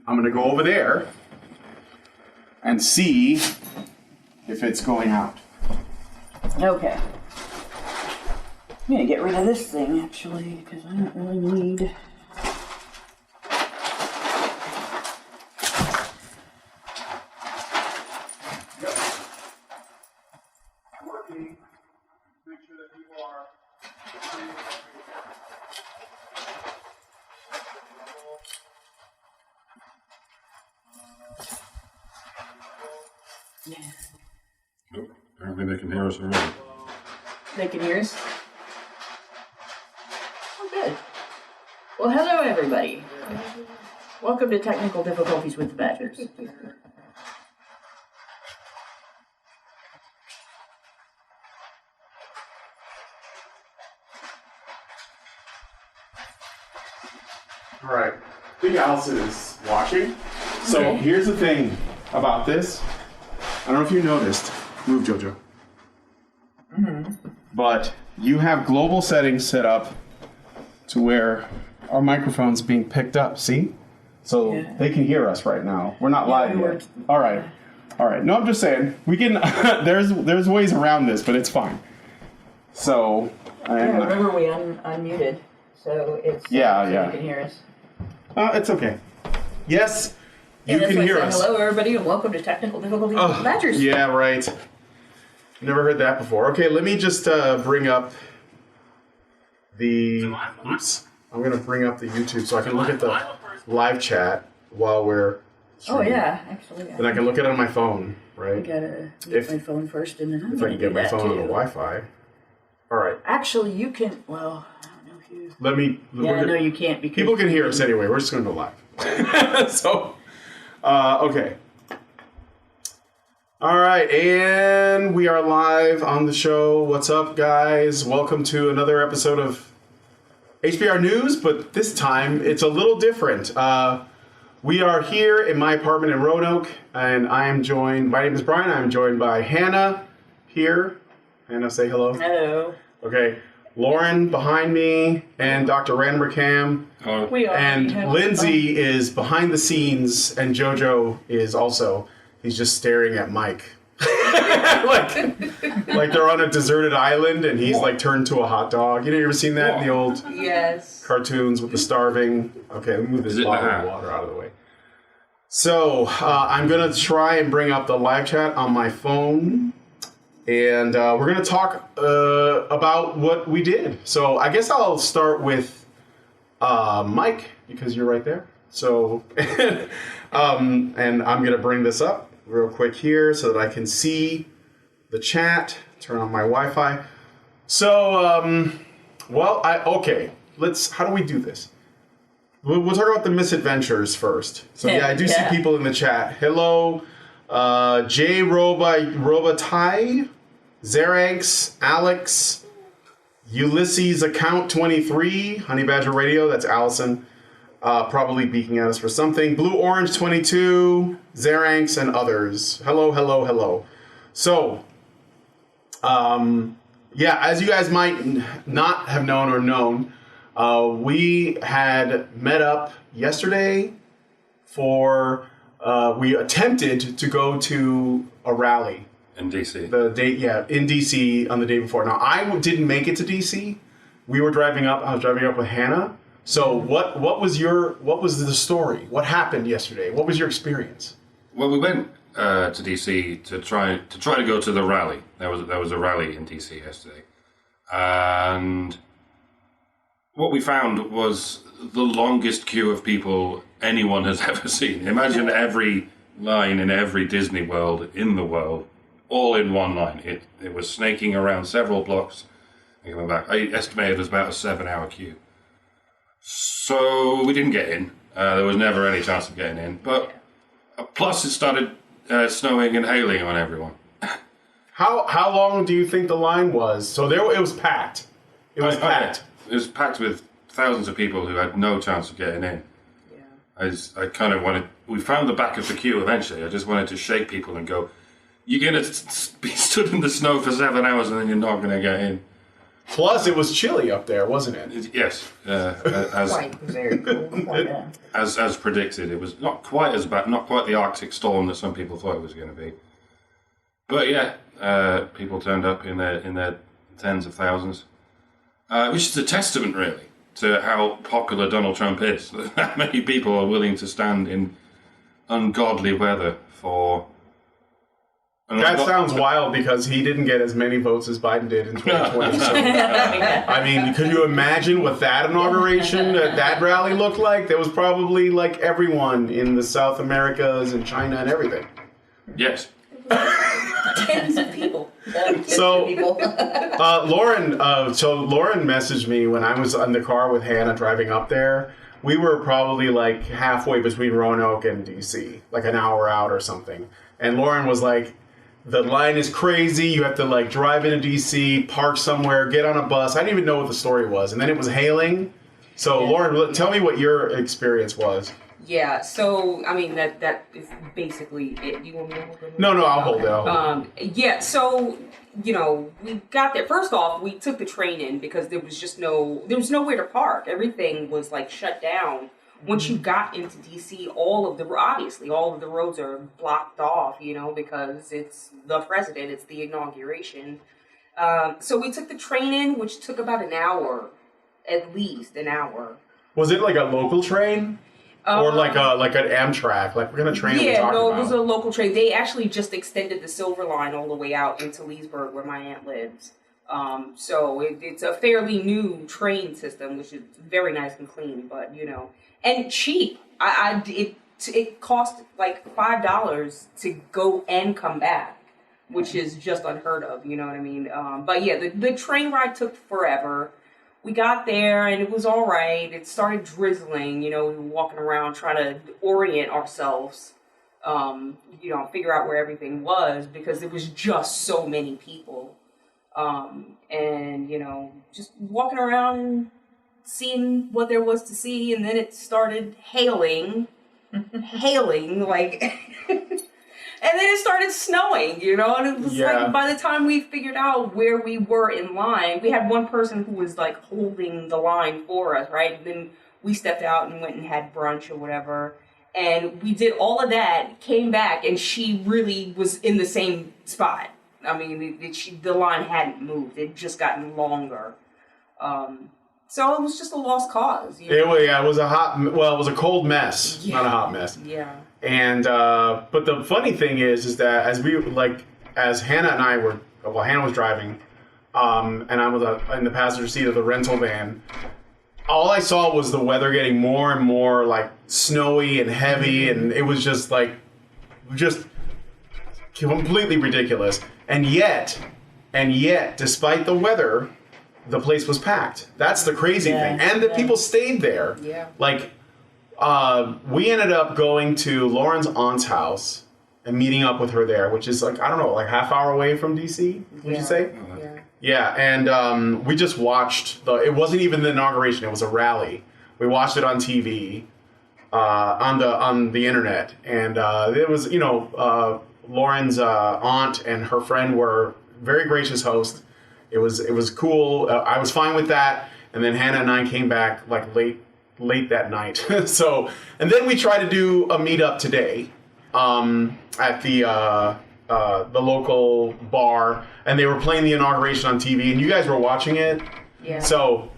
I'm going to go over there and see if it's going out. Okay. I'm going to get rid of this thing, actually, because I don't really need... Nope. Apparently they can hear us already. They can hear us? Oh, good. Well, hello, everybody. Welcome to Technical Difficulties with the Badgers. All right. I think Allison is watching. So here's the thing about this. I don't know if you noticed. Move, Jojo. But you have global settings set up to where our microphone's being picked up. See? So they can hear us right now. We're not live yet. All right. All right. No, I'm just saying. We can. there's ways around this, but it's fine. So. Remember we unmuted, so it's so you can hear us. It's okay. Yes. You can hear us. Hello, everybody, and welcome to Technical Difficulties with the Badgers. Yeah, right. Never heard that before. Okay, let me just bring up the... Oops. I'm going to bring up the YouTube so I can look at the live chat while we're streaming. Oh, yeah, actually. Then I can look at it on my phone, right? I gotta get my phone first, and then I'm if I can get my phone on the Wi-Fi. All right. Actually, you can... Well, I don't know if you... Let me... Yeah, no, you can't because... People can hear us anyway. We're just going to go live. So... okay. All right, and we are live on the show. What's up, guys? Welcome to another episode of HBR News, but this time it's a little different. We are here in my apartment in Roanoke, and I am joined, my name is Brian, I'm joined by Hannah here. Hannah, say hello. Hello. Okay. Lauren behind me, and Dr. Randercam. And Lindsay is behind the scenes, and JoJo is also. He's just staring at Mike. like they're on a deserted island, and he's like turned to a hot dog. You ever seen that in the old cartoons with the starving? Okay, let me move this bottle of water out of the way. So I'm going to try and bring up the live chat on my phone. And we're going to talk about what we did. So I guess I'll start with Mike, because you're right there. So, and I'm going to bring this up real quick here so that I can see the chat, turn on my Wi-Fi. So, okay, how do we do this? We'll talk about the misadventures first. So I do see people in the chat. Hello, J. Robotai. Zeranx, Alex, Ulysses Account 23, Honey Badger Radio, that's Allison, probably beaking at us for something. Blue Orange 22, Zeranx, and others. Hello, hello, hello. So, as you guys might not have known, we had met up yesterday for, we attempted to go to a rally. In DC. In DC on the day before. Now, I didn't make it to DC. We were driving up. I was driving up with Hannah. So, what was the story? What happened yesterday? What was your experience? Well, we went to DC to try to go to the rally. There was a rally in DC yesterday, and what we found was the longest queue of people anyone has ever seen. Imagine every line in every Disney World in the world. All in one line. It was snaking around several blocks and coming back. I estimated it was about a 7-hour queue. So we didn't get in. There was never any chance of getting in. But plus it started snowing and hailing on everyone. How long do you think the line was? So it was packed. It was packed. It was packed with thousands of people who had no chance of getting in. Yeah. I kind of wanted... We found the back of the queue eventually. I just wanted to shake people and go... You're going to be stood in the snow for 7 hours and then you're not going to get in. Plus, it was chilly up there, wasn't it? Yes, Very cool. as predicted, it was not quite as bad, not quite the Arctic storm that some people thought it was going to be. But yeah, people turned up in their tens of thousands, which is a testament, really, to how popular Donald Trump is. That many people are willing to stand in ungodly weather for. That sounds wild because he didn't get as many votes as Biden did in 2020. So, I mean, could you imagine what that inauguration, that rally looked like? There was probably like everyone in the South Americas and China and everything. Yes. Tens of people. So, Lauren messaged me when I was in the car with Hannah driving up there. We were probably like halfway between Roanoke and DC, like an hour out or something. And Lauren was like, the line is crazy. You have to like drive into DC, park somewhere, get on a bus. I didn't even know what the story was. And then it was hailing. So Lauren, tell me what your experience was. Yeah, so I mean that is basically it. Do you want me to hold it? No, I'll hold it. Yeah, so we got there. First off, we took the train in because there was nowhere to park. Everything was like shut down. Once you got into DC, all of the roads are blocked off, because it's the president, it's the inauguration. So we took the train in, which took about an hour, at least an hour. Was it like a local train? Or like an Amtrak? Like, what kind of train are we talking about? Yeah, no, it was a local train. They actually just extended the Silver Line all the way out into Leesburg, where my aunt lives. So it's a fairly new train system, which is very nice and clean, but, and cheap. It cost like $5 to go and come back, which is just unheard of, you know what I mean? But yeah, the train ride took forever. We got there and it was all right. It started drizzling, we were walking around trying to orient ourselves, figure out where everything was because there was just so many people. And, just walking around and seeing what there was to see. And then it started hailing, like, and then it started snowing, and it was like, by the time we figured out where we were in line, we had one person who was like holding the line for us, right? And then we stepped out and went and had brunch or whatever. And we did all of that, came back, and she really was in the same spot. I mean, the line hadn't moved. It just gotten longer. So it was just a lost cause. It was it was a cold mess, not a hot mess. Yeah. And, but the funny thing is that as Hannah and I were, Hannah was driving, and I was in the passenger seat of the rental van, all I saw was the weather getting more and more like snowy and heavy, and it was just completely ridiculous. And yet, despite the weather, the place was packed. That's the crazy thing. And the people stayed there. Yeah. Like, we ended up going to Lauren's aunt's house and meeting up with her there, which is like, I don't know, like half hour away from DC, would you say? Yeah, and we just watched it wasn't even the inauguration, it was a rally. We watched it on TV, on the internet, and it was, Lauren's aunt and her friend were very gracious hosts. It was cool. I was fine with that. And then Hannah and I came back like late that night. So, and then we tried to do a meetup today at the local bar, and they were playing the inauguration on TV, and you guys were watching it. Yeah. So.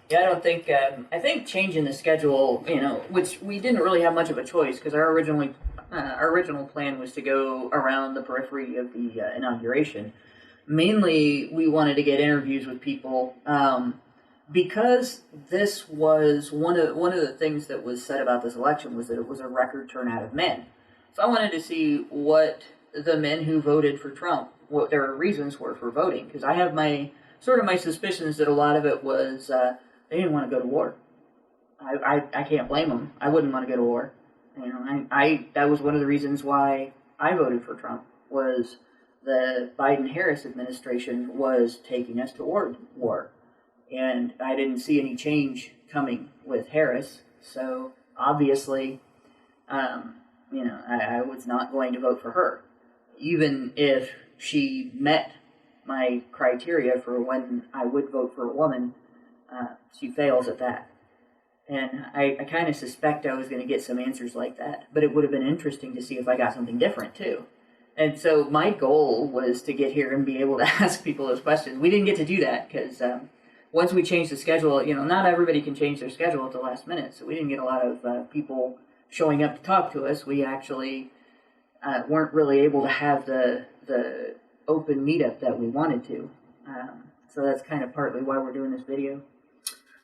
Yeah, I don't think. I think changing the schedule, which we didn't really have much of a choice because our original plan was to go around the periphery of the inauguration. Mainly, we wanted to get interviews with people because this was one of the things that was said about this election was that it was a record turnout of men. So I wanted to see what the men who voted for Trump, what their reasons were for voting, because I have my suspicions that a lot of it was they didn't want to go to war. I can't blame them. I wouldn't want to go to war. That was one of the reasons why I voted for Trump was the Biden-Harris administration was taking us toward war. And I didn't see any change coming with Harris. So obviously, I was not going to vote for her. Even if she met my criteria for when I would vote for a woman, she fails at that. And I kind of suspect I was going to get some answers like that, but it would have been interesting to see if I got something different too. And so my goal was to get here and be able to ask people those questions. We didn't get to do that because once we changed the schedule, not everybody can change their schedule at the last minute. So we didn't get a lot of people showing up to talk to us. We actually weren't really able to have the open meetup that we wanted to. So that's kind of partly why we're doing this video.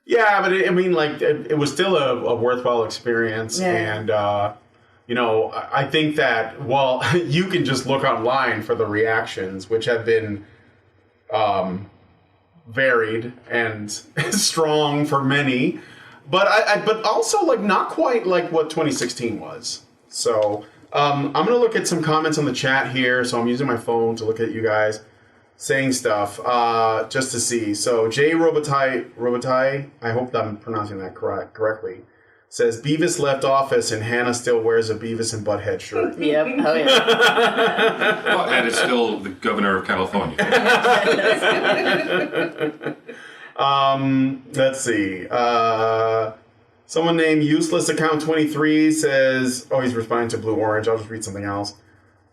Yeah, but it was still a worthwhile experience, and I think that you can just look online for the reactions, which have been varied and strong for many, but also not quite like what 2016 was. So I'm gonna look at some comments on the chat here. So I'm using my phone to look at you guys saying stuff just to see. So Jay Robotai, I hope I'm pronouncing that correctly, says Beavis left office and Hannah still wears a Beavis and Butthead shirt. Yep. Oh yeah. Butthead is still the governor of California. Let's see. Someone named Useless Account 23 says, he's responding to Blue Orange. I'll just read something else.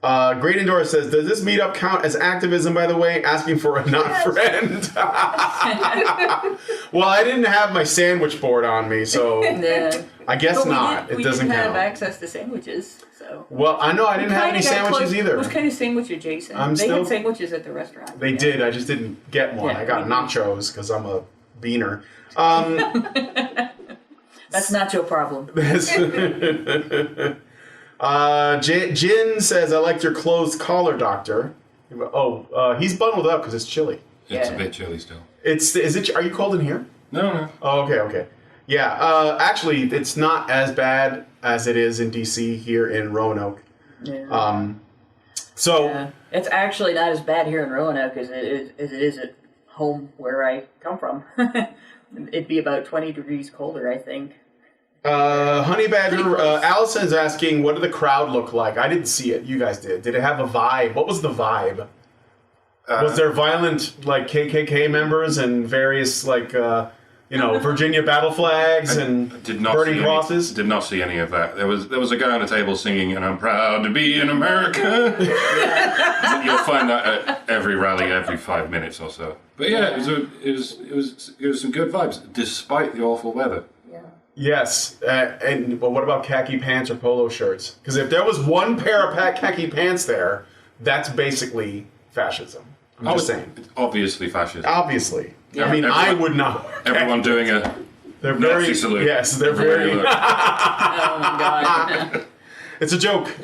Great Indoor says, does this meetup count as activism, by the way? Asking for a friend. Well, I didn't have my sandwich board on me, so I guess not. It doesn't count. We didn't have access to sandwiches, so. Well, I know I didn't have any sandwiches either. What kind of sandwich adjacent? They had sandwiches at the restaurant. They did. I just didn't get one. I got nachos because I'm a beaner. That's not your problem. Jin says, I liked your closed collar, doctor. He's bundled up because it's chilly. It's a bit chilly still. Are you cold in here? No. Oh, okay. Yeah, actually, it's not as bad as it is in DC here in Roanoke. Yeah. It's actually not as bad here in Roanoke as it is at home where I come from. It'd be about 20 degrees colder, I think. Honey Badger, Allison is asking, what did the crowd look like? I didn't see it. You guys did. Did it have a vibe? What was the vibe? Was there violent, KKK members and various, Virginia battle flags and burning crosses? Did not see any of that. There was a guy on a table singing, and I'm proud to be in America. You'll find that at every rally every 5 minutes or so. But yeah, it was some good vibes, despite the awful weather. Yes, but what about khaki pants or polo shirts? Because if there was one pair of khaki pants there, that's basically fascism. I'm just saying. It's obviously fascism. Obviously. Yeah. I would not. Everyone doing a Nazi salute. Yes, they're very... Oh my God. It's a joke.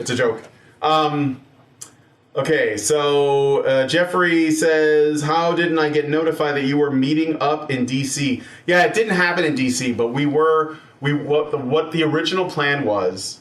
Okay, so Jeffrey says, how didn't I get notified that you were meeting up in DC? Yeah, it didn't happen in DC, but what the original plan was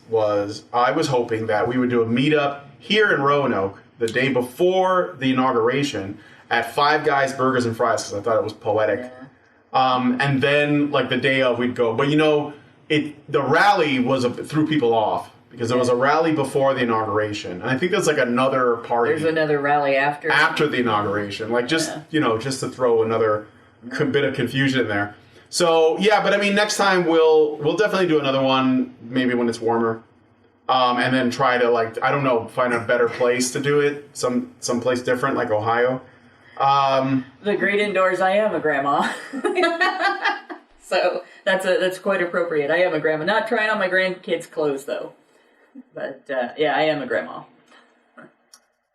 I was hoping that we would do a meetup here in Roanoke the day before the inauguration at Five Guys Burgers and Fries, because I thought it was poetic. Yeah. And then the day of we'd go. But the rally threw people off. Because there was a rally before the inauguration. And I think there's another party. There's another rally after. After the inauguration. Just to throw another bit of confusion in there. So, yeah, but next time we'll definitely do another one, maybe when it's warmer. And then try to, find a better place to do it. Some place different, like Ohio. The great indoors, I am a grandma. So that's quite appropriate. I am a grandma. Not trying on my grandkids' clothes, though. But, I am a grandma.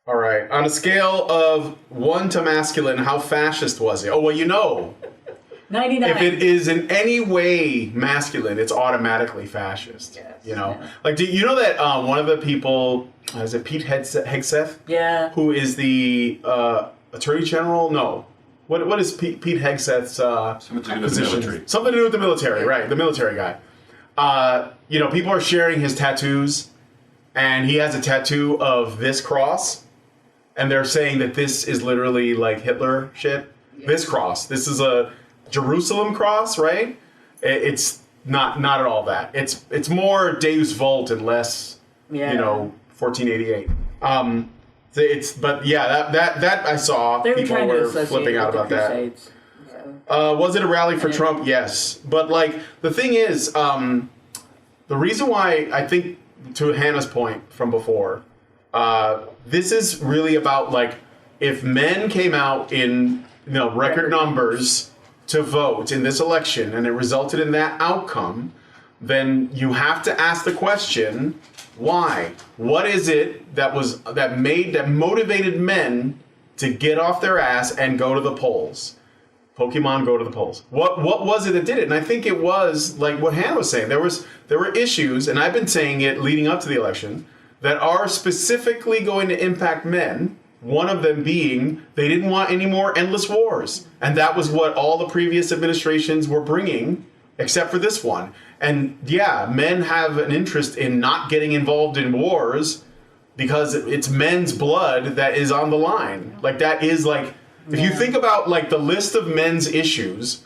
All right. On a scale of 1 to masculine, how fascist was it? 99. If it is in any way masculine, it's automatically fascist. Yes. Do you know that one of the people, is it Pete Hegseth? Yeah. Who is the Attorney General? No. What is Pete Hegseth's something to do with the military. Something to do with the military, right. The military guy. People are sharing his tattoos, and he has a tattoo of this cross, and they're saying that this is literally Hitler shit. Yeah. This cross. This is a Jerusalem cross, right? It's not at all that. It's more Deus Vult and less, 1488. But yeah, that I saw they were people trying to were associate flipping out with about the that. Crusades, so. Was it a rally for Trump? Yes, but like the thing is, the reason why I think, to Hannah's point from before, this is really about like if men came out in record numbers to vote in this election and it resulted in that outcome, then you have to ask the question, why? What is it that motivated men to get off their ass and go to the polls? Pokemon, go to the polls. What was it that did it? And I think it was like what Hannah was saying. There were issues, and I've been saying it leading up to the election, that are specifically going to impact men. One of them being they didn't want any more endless wars, and that was what all the previous administrations were bringing, except for this one. And yeah, men have an interest in not getting involved in wars because it's men's blood that is on the line. Like that is like. If you think about like the list of men's issues,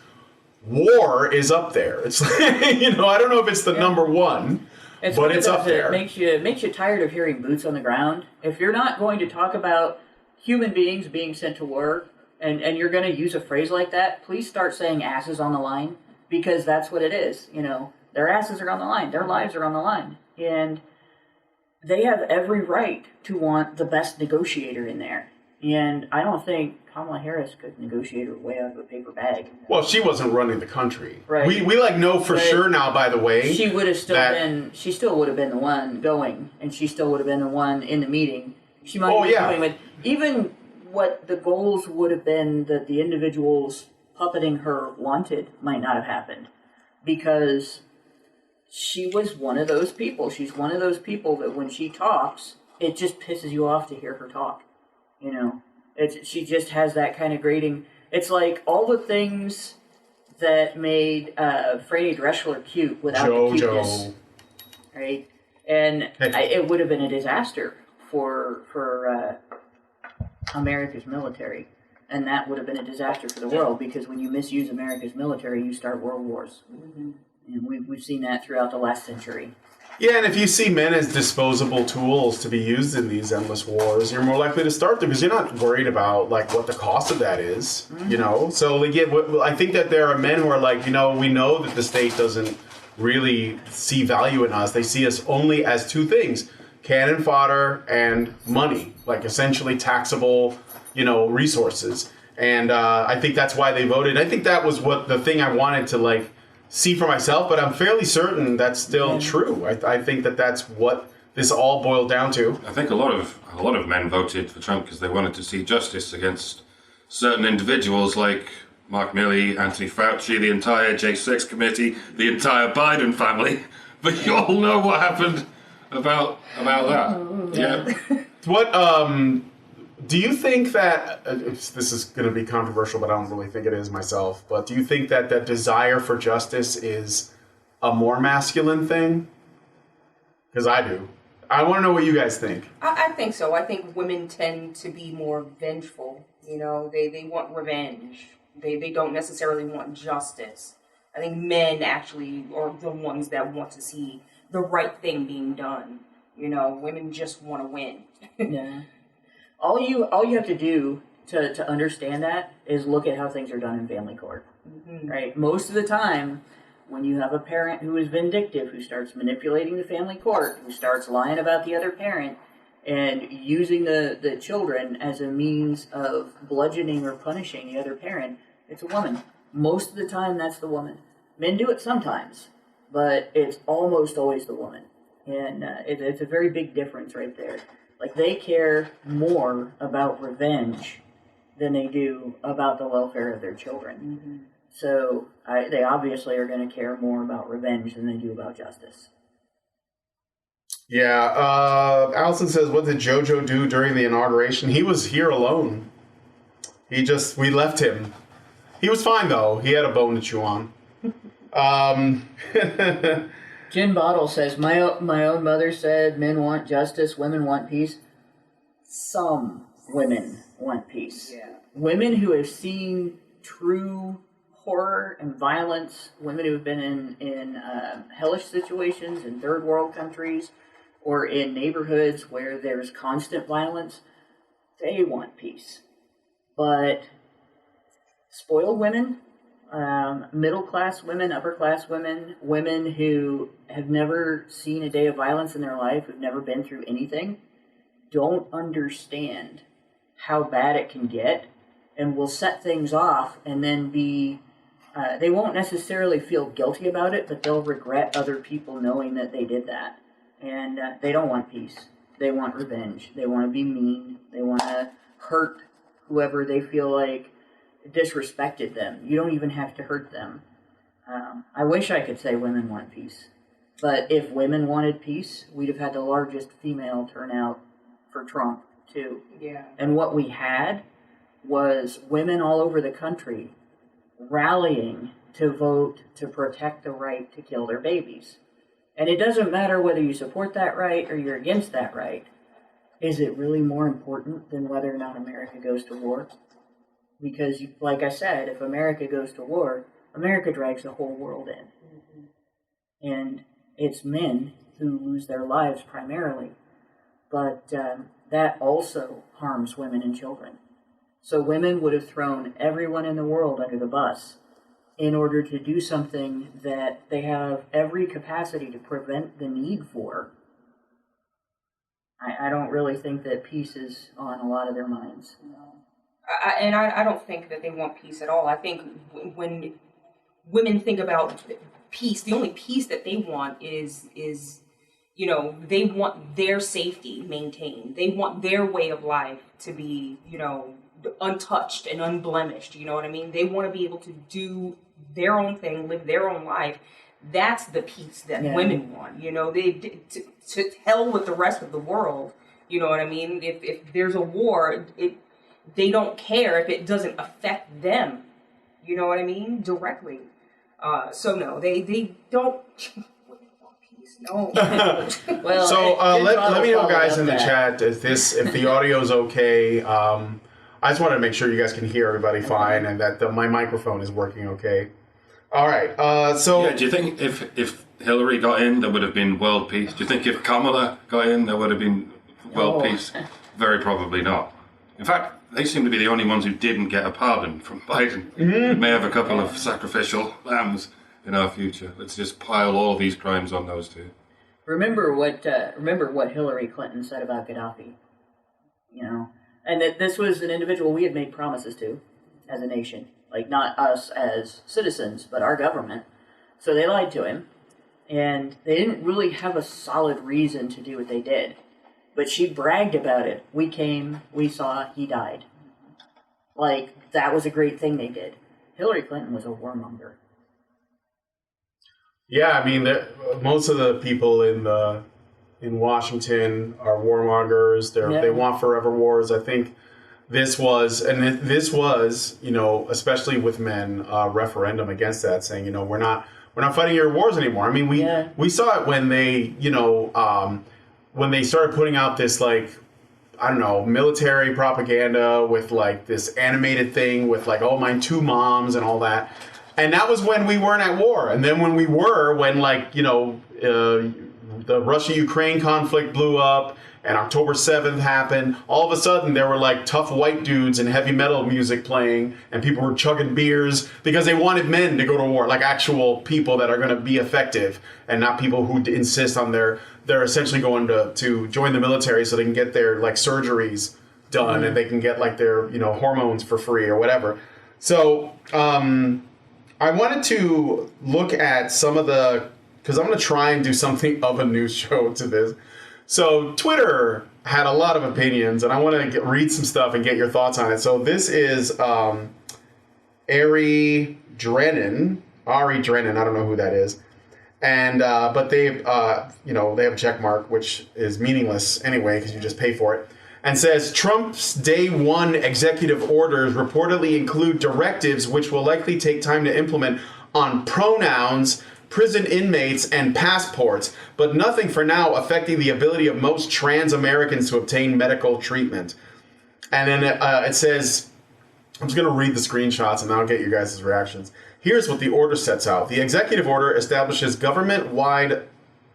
war is up there. It's like, I don't know if it's the number one, but it's up there. It makes you tired of hearing boots on the ground. If you're not going to talk about human beings being sent to war and you're going to use a phrase like that, please start saying asses on the line, because that's what it is. Their asses are on the line. Their lives are on the line. And they have every right to want the best negotiator in there. And I don't think Kamala Harris could negotiate her way out of a paper bag. Well, she wasn't running the country. Right. We know for sure now, by the way. She would have she still would have been the one going, and she still would have been the one in the meeting. She might be doing it. Even what the goals would have been that the individuals puppeting her wanted might not have happened. Because she was one of those people. She's one of those people that when she talks, it just pisses you off to hear her talk. She just has that kind of grating. It's like all the things that made Franny Dreschler cute without the cuteness, right? And it would have been a disaster for America's military, and that would have been a disaster for the world, because when you misuse America's military, you start world wars, and we've seen that throughout the last century. Yeah, and if you see men as disposable tools to be used in these endless wars, you're more likely to start them because you're not worried about like what the cost of that is, So like, I think that there are men who are like, we know that the state doesn't really see value in us. They see us only as two things: cannon fodder and money, like essentially taxable, resources. And I think that's why they voted. I think that was what the thing I wanted to like see for myself, but I'm fairly certain that's still true. I think that that's what this all boiled down to. I think a lot of men voted for Trump because they wanted to see justice against certain individuals like Mark Milley, Anthony Fauci, the entire J6 committee, the entire Biden family. But you all know what happened about that. Yeah. What do you think that, this is going to be controversial, but I don't really think it is myself, but do you think that that desire for justice is a more masculine thing? Because I do. I want to know what you guys think. I think so. I think women tend to be more vengeful. They want revenge. They don't necessarily want justice. I think men actually are the ones that want to see the right thing being done. Women just want to win. Yeah. All you have to do to understand that is look at how things are done in family court, right? Most of the time, when you have a parent who is vindictive, who starts manipulating the family court, who starts lying about the other parent, and using the children as a means of bludgeoning or punishing the other parent, it's a woman. Most of the time, that's the woman. Men do it sometimes, but it's almost always the woman. And it's a very big difference right there. Like, they care more about revenge than they do about the welfare of their children. So they obviously are going to care more about revenge than they do about justice. Yeah, Allison says, what did JoJo do during the inauguration? He was here alone. We left him. He was fine, though. He had a bone to chew on. Gin Bottle says, my own mother said men want justice, women want peace. Some women want peace. Yeah. Women who have seen true horror and violence, women who have been in hellish situations in third world countries or in neighborhoods where there's constant violence, they want peace. But spoiled women, middle-class women, upper-class women, women who have never seen a day of violence in their life, who've never been through anything, don't understand how bad it can get, and will set things off and then be, they won't necessarily feel guilty about it, but they'll regret other people knowing that they did that. And they don't want peace. They want revenge. They want to be mean. They want to hurt whoever they feel like disrespected them. You don't even have to hurt them. I wish I could say women want peace. But if women wanted peace, we'd have had the largest female turnout for Trump, too. Yeah. And what we had was women all over the country rallying to vote to protect the right to kill their babies. And it doesn't matter whether you support that right or you're against that right. Is it really more important than whether or not America goes to war? Because, like I said, if America goes to war, America drags the whole world in. Mm-hmm. And it's men who lose their lives primarily. But that also harms women and children. So women would have thrown everyone in the world under the bus in order to do something that they have every capacity to prevent the need for. I don't really think that peace is on a lot of their minds. No. I don't think that they want peace at all. I think when women think about peace, the only peace that they want is they want their safety maintained. They want their way of life to be, untouched and unblemished. You know what I mean? They want to be able to do their own thing, live their own life. That's the peace that women want. To hell with the rest of the world. You know what I mean? If there's a war, they don't care if it doesn't affect them. You know what I mean? Directly. So no, they don't. No. Well, so let me know, guys, in the chat if the audio is okay. I just wanted to make sure you guys can hear everybody fine and that my microphone is working okay. All right. Do you think if Hillary got in, there would have been world peace? Do you think if Kamala got in, there would have been world peace? Very probably not. In fact, they seem to be the only ones who didn't get a pardon from Biden. Mm-hmm. We may have a couple of sacrificial lambs in our future. Let's just pile all these crimes on those two. Remember what Hillary Clinton said about Gaddafi. And that this was an individual we had made promises to as a nation. Like, not us as citizens, but our government. So they lied to him. And they didn't really have a solid reason to do what they did. But she bragged about it. We came, we saw, he died. Like, that was a great thing they did. Hillary Clinton was a warmonger. Yeah, I mean, most of the people in Washington are warmongers. They want forever wars. I think this was, especially with men, a referendum against that, saying, we're not fighting your wars anymore. I mean, we saw it when they, when they started putting out this, military propaganda with this animated thing with my two moms and all that. And that was when we weren't at war. And then when we were, the Russia-Ukraine conflict blew up and October 7th happened, all of a sudden there were tough white dudes and heavy metal music playing and people were chugging beers because they wanted men to go to war, actual people that are going to be effective and not people who insist on they're essentially going to join the military so they can get their surgeries done and they can get their hormones for free or whatever. So I wanted to look at some of because I'm going to try and do something of a news show to this. So Twitter had a lot of opinions, and I want to read some stuff and get your thoughts on it. So this is Ari Drennan. I don't know who that is. And but they have a check mark, which is meaningless anyway because you just pay for it. And says Trump's day one executive orders reportedly include directives which will likely take time to implement on pronouns, prison inmates, and passports, but nothing for now affecting the ability of most trans Americans to obtain medical treatment. And then it says, I'm just going to read the screenshots and I'll get you guys' reactions. Here's what the order sets out. The executive order establishes government-wide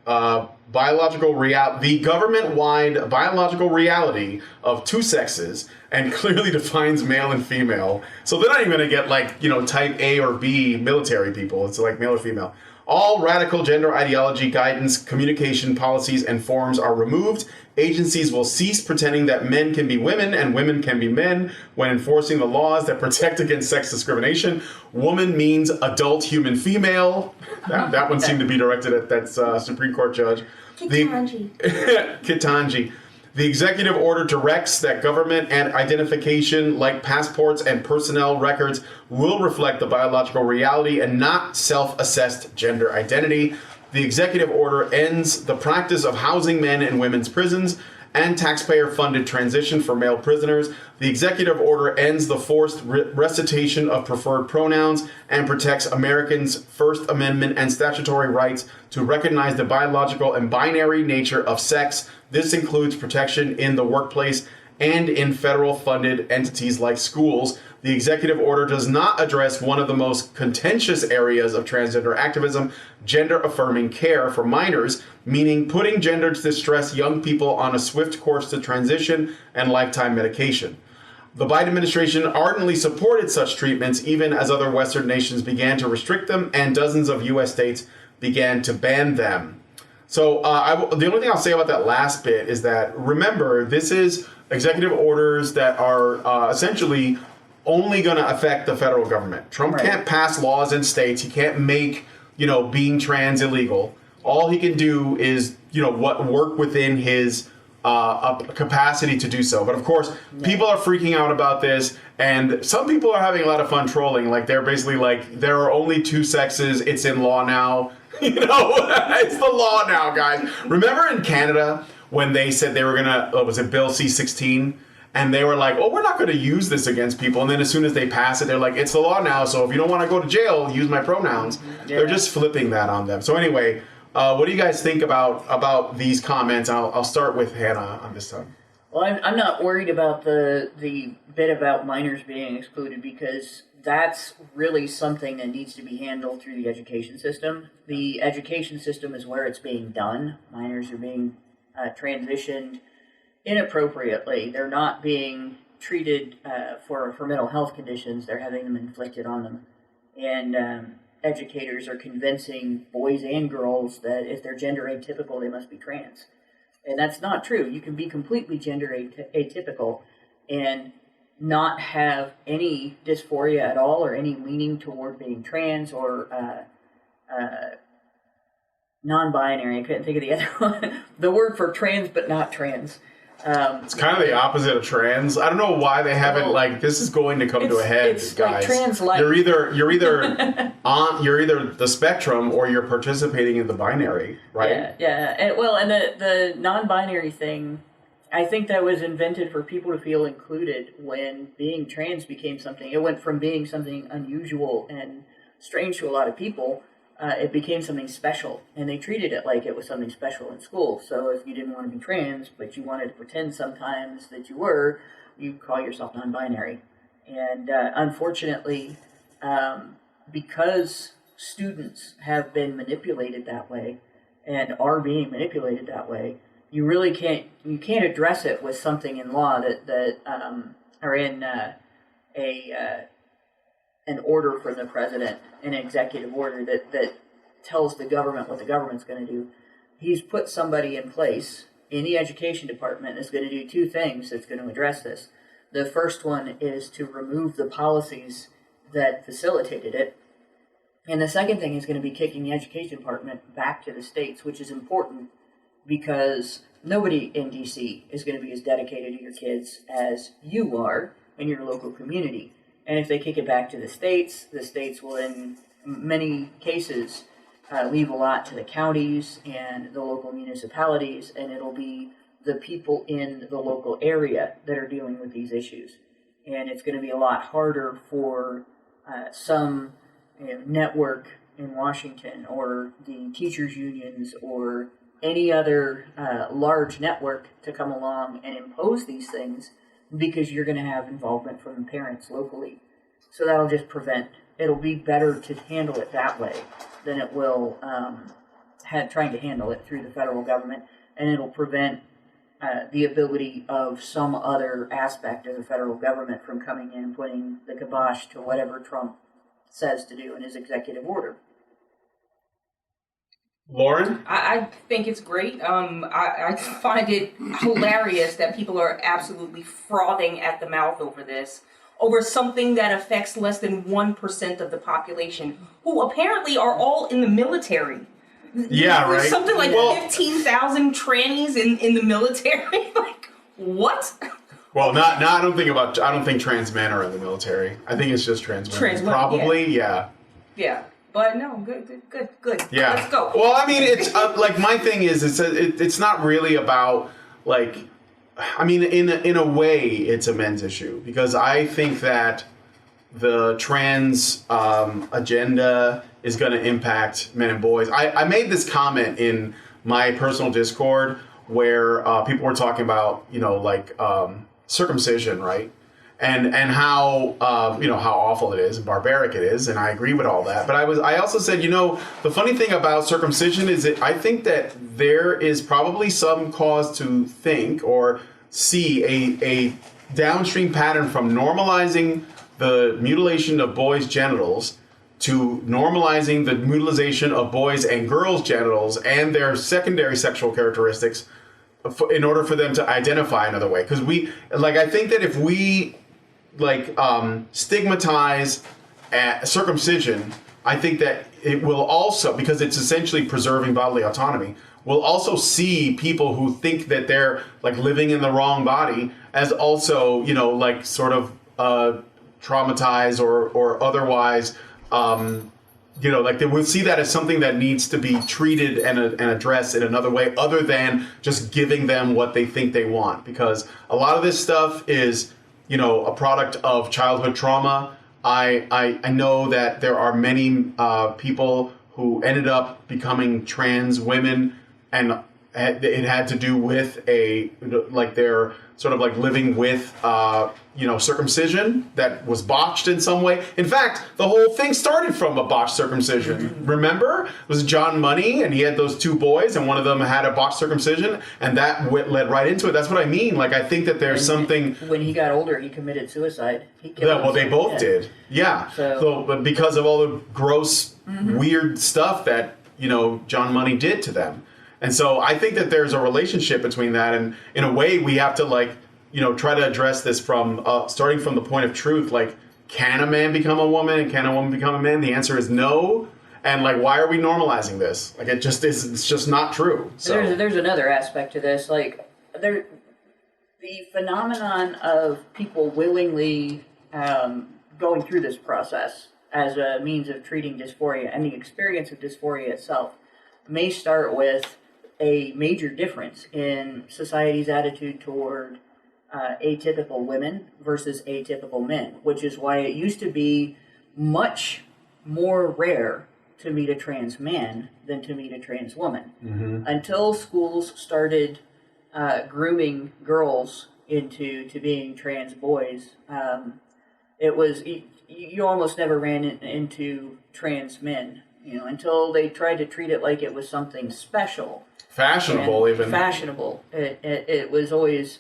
the government-wide biological reality of two sexes and clearly defines male and female. So they're not even going to get like, type A or B military people. It's like male or female. All radical gender ideology, guidance, communication policies, and forms are removed. Agencies will cease pretending that men can be women and women can be men when enforcing the laws that protect against sex discrimination. Woman means adult human female. That one seemed to be directed at that Supreme Court judge. Ketanji. The executive order directs that government and identification like passports and personnel records will reflect the biological reality and not self-assessed gender identity. The executive order ends the practice of housing men in women's prisons and taxpayer-funded transition for male prisoners. The executive order ends the forced recitation of preferred pronouns and protects Americans' First Amendment and statutory rights to recognize the biological and binary nature of sex. This includes protection in the workplace and in federal-funded entities like schools. The executive order does not address one of the most contentious areas of transgender activism, gender-affirming care for minors, meaning putting gender-distressed young people on a swift course to transition and lifetime medication. The Biden administration ardently supported such treatments even as other Western nations began to restrict them and dozens of U.S. states began to ban them. So the only thing I'll say about that last bit is that, remember, this is executive orders that are essentially only going to affect the federal government. Trump can't pass laws in states. He can't make, being trans illegal. All he can do is, work within his capacity to do so. But of course, people are freaking out about this, and some people are having a lot of fun trolling. Like, they're basically like, there are only two sexes. It's in law now. It's the law now, guys. Remember in Canada when they said they were going to, was it Bill C-16? And they were like, oh, we're not going to use this against people. And then as soon as they pass it, they're like, it's the law now. So if you don't want to go to jail, use my pronouns. Yeah. They're just flipping that on them. So anyway, what do you guys think about these comments? I'll start with Hannah on this time. Well, I'm not worried about the bit about minors being excluded because that's really something that needs to be handled through the education system. The education system is where it's being done. Minors are being transitioned inappropriately. They're not being treated for mental health conditions. They're having them inflicted on them. And educators are convincing boys and girls that if they're gender atypical, they must be trans. And that's not true. You can be completely gender atypical and not have any dysphoria at all or any leaning toward being trans or non-binary. I couldn't think of the other one. The word for trans but not trans. It's kind of the opposite of trans. I don't know why they haven't this is going to come to a head, it's guys. Like trans life. You're either you're either the spectrum or you're participating in the binary, right? Yeah. And the non-binary thing, I think that was invented for people to feel included when being trans became something. It went from being something unusual and strange to a lot of people. It became something special, and they treated it like it was something special in school. So if you didn't want to be trans, but you wanted to pretend sometimes that you were, you call yourself non-binary. And unfortunately, because students have been manipulated that way and are being manipulated that way, you really can't address it with something in law that or in an order from the president, an executive order that tells the government what the government's going to do. He's put somebody in place in the education department that's going to do two things that's going to address this. The first one is to remove the policies that facilitated it. And the second thing is going to be kicking the education department back to the states, which is important because nobody in D.C. is going to be as dedicated to your kids as you are in your local community. And if they kick it back to the states will, in many cases, leave a lot to the counties and the local municipalities, and it'll be the people in the local area that are dealing with these issues. And it's going to be a lot harder for some network in Washington or the teachers' unions or any other large network to come along and impose these things, because you're going to have involvement from the parents locally. So that'll just prevent, it'll be better to handle it that way than it will trying to handle it through the federal government, and it'll prevent the ability of some other aspect of the federal government from coming in and putting the kibosh to whatever Trump says to do in his executive order. Lauren? I think it's great. I find it hilarious that people are absolutely frothing at the mouth over something that affects less than 1% of the population, who apparently are all in the military. Yeah, right. There's something like 15,000 trannies in the military. Like, what? Well, I don't think trans men are in the military. I think it's just trans women. Trans women, probably, yeah. Yeah. But no, good. Yeah. Let's go. Well, I mean, it's like my thing is, it's not really about like, I mean, in a way, it's a men's issue because I think that the trans agenda is going to impact men and boys. I made this comment in my personal Discord where people were talking about, circumcision, right? And how how awful it is and barbaric it is, and I agree with all that. But I also said, the funny thing about circumcision is that I think that there is probably some cause to think or see a downstream pattern from normalizing the mutilation of boys' genitals to normalizing the mutilation of boys' and girls' genitals and their secondary sexual characteristics in order for them to identify another way. Because I think that if we stigmatize circumcision, I think that it will also, because it's essentially preserving bodily autonomy, we'll also see people who think that they're living in the wrong body as also, traumatized or otherwise, they will see that as something that needs to be treated and addressed in another way other than just giving them what they think they want. Because a lot of this stuff is, a product of childhood trauma. I know that there are many people who ended up becoming trans women, and it had to do with their sort of living with circumcision that was botched in some way. In fact, the whole thing started from a botched circumcision. Remember? It was John Money, and he had those two boys, and one of them had a botched circumcision, and that led right into it. That's what I mean. I think that there's something... When he got older, he committed suicide. He killed himself. Well, they both did. Yeah. But because of all the gross, weird stuff that, John Money did to them. And so I think that there's a relationship between that, and in a way we have to try to address this from starting from the point of truth. Can a man become a woman and can a woman become a man? The answer is no. And why are we normalizing this? It's just not true. So there's another aspect to this. The phenomenon of people willingly going through this process as a means of treating dysphoria and the experience of dysphoria itself may start with a major difference in society's attitude toward atypical women versus atypical men, which is why it used to be much more rare to meet a trans man than to meet a trans woman. Until schools started grooming girls into being trans boys, it was you almost never ran into trans men, until they tried to treat it like it was something special. Fashionable, even. Fashionable. It was always,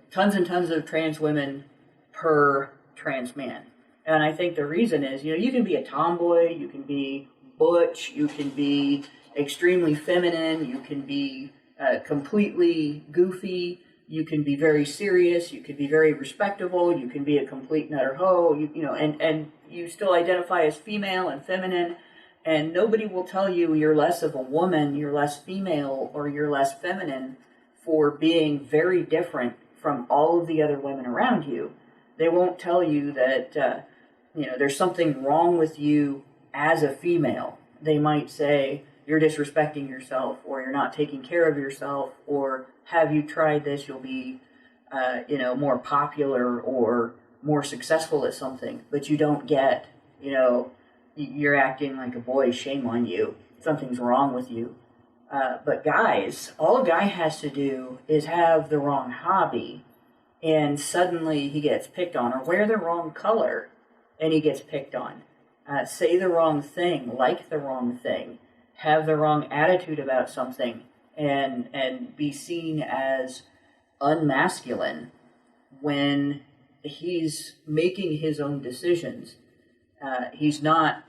tons and tons of trans women per trans man. And I think the reason is, you can be a tomboy, you can be butch, you can be extremely feminine, you can be completely goofy, you can be very serious, you can be very respectable, you can be a complete nutter hoe, and you still identify as female and feminine. And nobody will tell you you're less of a woman, you're less female, or you're less feminine for being very different from all of the other women around you. They won't tell you that, there's something wrong with you as a female. They might say, you're disrespecting yourself, or you're not taking care of yourself, or have you tried this, you'll be, more popular or more successful at something. But you don't get, you're acting like a boy, shame on you. Something's wrong with you. But guys, all a guy has to do is have the wrong hobby, and suddenly he gets picked on, or wear the wrong color, and he gets picked on. Say the wrong thing, like the wrong thing, have the wrong attitude about something and be seen as unmasculine when he's making his own decisions. He's not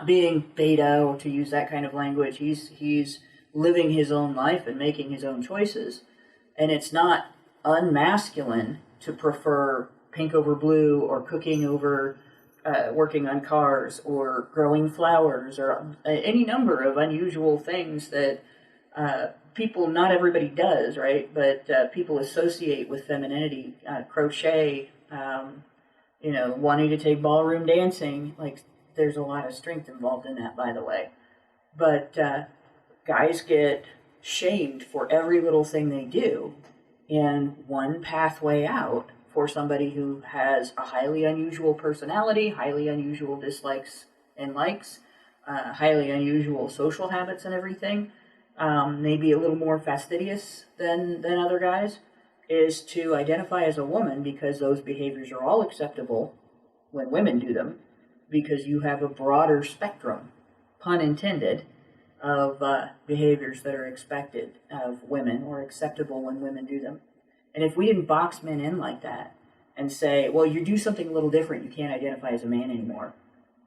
being beta, or to use that kind of language. He's living his own life and making his own choices. And it's not unmasculine to prefer pink over blue, or cooking over working on cars, or growing flowers, or any number of unusual things that people, not everybody does, right? But people associate with femininity. Crochet, wanting to take ballroom dancing. Like, there's a lot of strength involved in that, by the way. But guys get shamed for every little thing they do. And one pathway out for somebody who has a highly unusual personality, highly unusual dislikes and likes, highly unusual social habits and everything, maybe a little more fastidious than other guys, is to identify as a woman, because those behaviors are all acceptable when women do them, because you have a broader spectrum, pun intended, of behaviors that are expected of women, or acceptable when women do them. And if we didn't box men in like that and say, well, you do something a little different, you can't identify as a man anymore,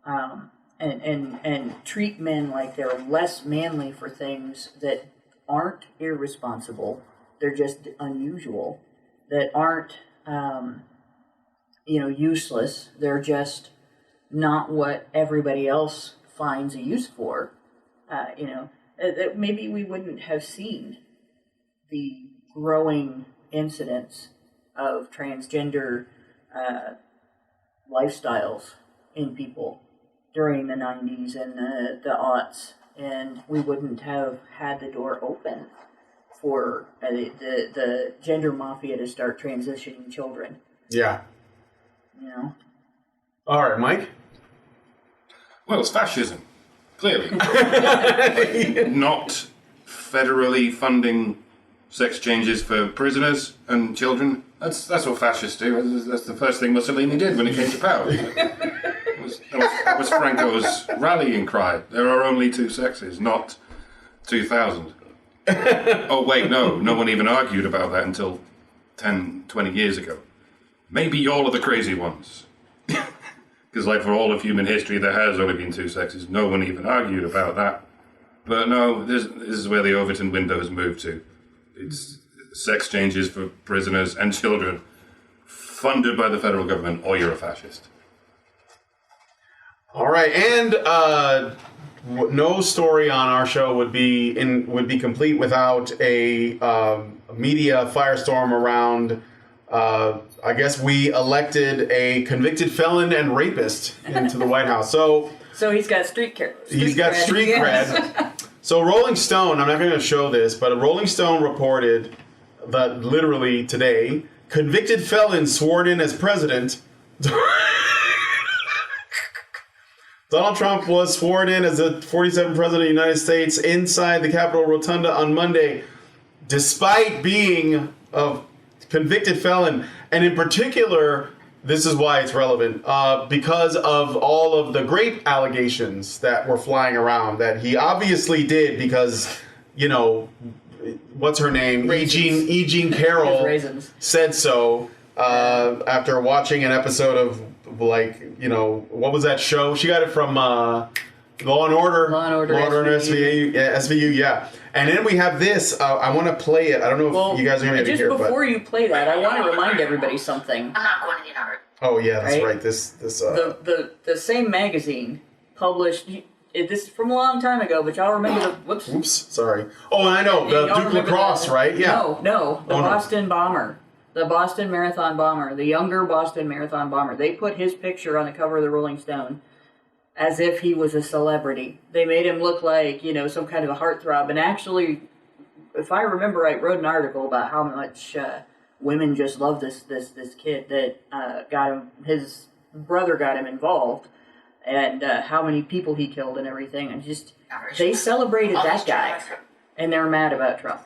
and treat men like they're less manly for things that aren't irresponsible, they're just unusual, that aren't useless, they're just not what everybody else finds a use for, that maybe we wouldn't have seen the growing incidence of transgender lifestyles in people during the 90s and the aughts, and we wouldn't have had the door open for the gender mafia to start transitioning children. Yeah. All right, Mike? Well, it's fascism, clearly. Not federally funding sex changes for prisoners and children. That's what fascists do. That's the first thing Mussolini did when he came to power. That was Franco's rallying cry. There are only two sexes, not 2,000. Oh, wait, no one even argued about that until 10, 20 years ago. Maybe y'all are the crazy ones. Because, for all of human history, there has only been two sexes. No one even argued about that. But no, this is where the Overton window has moved to. It's sex changes for prisoners and children, funded by the federal government, or you're a fascist. All right, and no story on our show would be complete without a media firestorm around. I guess we elected a convicted felon and rapist into the White House. So he's got street cred. He's got street cred. So Rolling Stone, I'm not going to show this, but Rolling Stone reported that literally today, convicted felon sworn in as president. Donald Trump was sworn in as the 47th president of the United States inside the Capitol Rotunda on Monday, despite being a convicted felon. And in particular, this is why it's relevant, because of all of the grape allegations that were flying around that he obviously did because, what's her name? E. Jean Carroll said so after watching an episode of, what was that show? She got it from Law and Order. Law and Order SVU. SVU, yeah. And then we have this. I want to play it. I don't know if you guys are going to hear it. Just before you play that, I want to remind everybody something. I'm not going to get hurt. Oh, yeah, that's right. This The same magazine published... This is from a long time ago, but y'all remember the... Oops, sorry. Oh, and I know. The Duke Lacrosse, right? Yeah. No. The Boston bomber. The Boston Marathon bomber. The younger Boston Marathon bomber. They put his picture on the cover of the Rolling Stone as if he was a celebrity. They made him look like, some kind of a heartthrob. And actually, if I remember right, wrote an article about how much women just love this kid that got him... His brother got him involved. And how many people he killed and everything. And just... They celebrated that guy. And they're mad about Trump.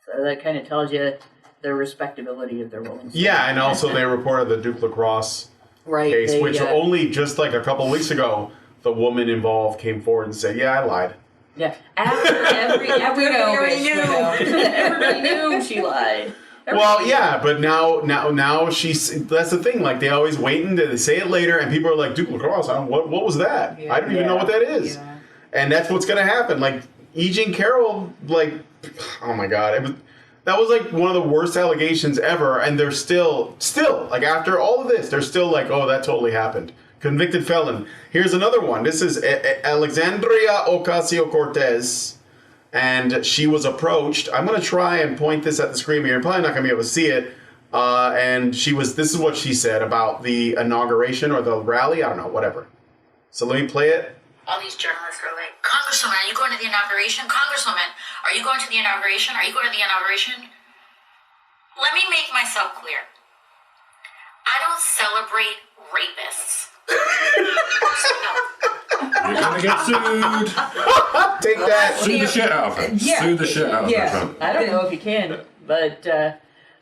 So that kind of tells you the respectability of their Rolling Stone. Yeah, and also they reported the Duke Lacrosse case, which only just a couple of weeks ago the woman involved came forward and said, "Yeah, I lied." Yeah. Everybody already knew. Everybody knew she lied. Well, yeah, but now she's. That's the thing. Like, they always wait and they say it later, and people are like, "Dude, lacrosse, what was that? I don't even know what that is." Yeah. And that's what's gonna happen. Like, E. Jean Carroll, like, oh my God, that was like one of the worst allegations ever, and they're still like, after all of this, they're still like, "Oh, that totally happened." Convicted felon. Here's another one. This is Alexandria Ocasio-Cortez. And she was approached. I'm going to try and point this at the screen here. You're probably not going to be able to see it. And this is what she said about the inauguration or the rally. I don't know, whatever. So let me play it. All these journalists are like, "Congresswoman, are you going to the inauguration? Congresswoman, are you going to the inauguration? Are you going to the inauguration?" Let me make myself clear. I don't celebrate rapists. You're gonna get sued. Take that. Sue the shit out of her. Yeah. Sue the shit out of her, Trump. I don't know if you can, but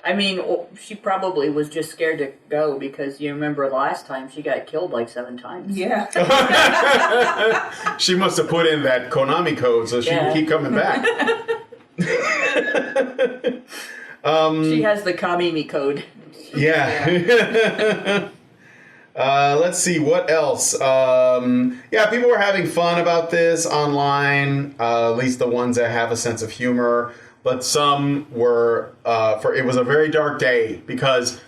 I mean, she probably was just scared to go because you remember last time she got killed like 7 times. Yeah. She must have put in that Konami code so she can keep coming back. She has the Kamimi code. Yeah. Let's see, what else? People were having fun about this online, at least the ones that have a sense of humor. But some were, it was a very dark day because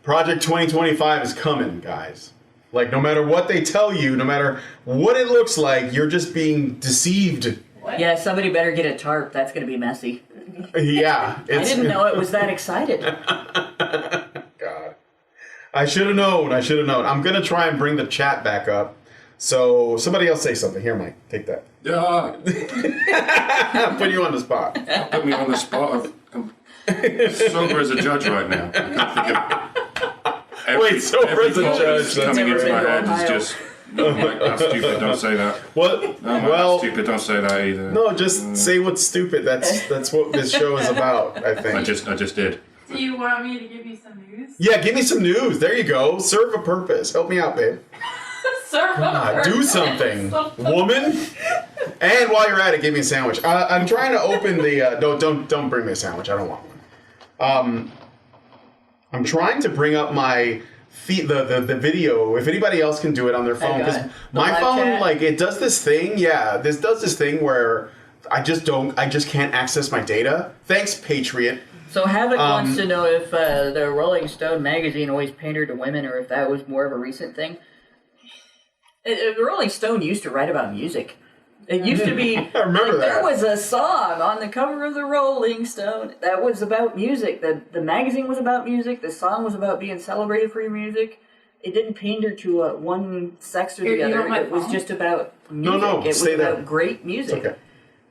Project 2025 is coming, guys. Like, no matter what they tell you, no matter what it looks like, you're just being deceived. What? Yeah, somebody better get a tarp. That's going to be messy. Yeah. I didn't know it was that excited. God. I should have known. I'm going to try and bring the chat back up. So somebody else say something. Here, Mike. Take that. Yeah. Put you on the spot. Put me on the spot. I'm sober as a judge right now. Wait, sober as a judge. Coming into my head is just... No, Mike, that's stupid. Don't say that. What? No, Mike, that's stupid. Don't say that either. No, just say what's stupid. That's what this show is about, I think. I just did. Do you want me to give you some news? Yeah, give me some news. There you go. Serve a purpose. Help me out, babe. Serve a purpose. Do something, woman. And while you're at it, give me a sandwich. I'm trying to open the... don't bring me a sandwich. I don't want one. I'm trying to bring up my... The video, if anybody else can do it on their phone, because my phone, chat. Like, it does this thing. Yeah, this does this thing where I just can't access my data. Thanks, Patriot. So Havoc wants to know if the Rolling Stone magazine always pandered to women, or if that was more of a recent thing. The Rolling Stone used to write about music. It used to be. I remember that. There was a song on the cover of the Rolling Stone that was about music. The magazine was about music. The song was about being celebrated for your music. It didn't pander to one sex or the other. It was just about music. No, it was about great music. Okay.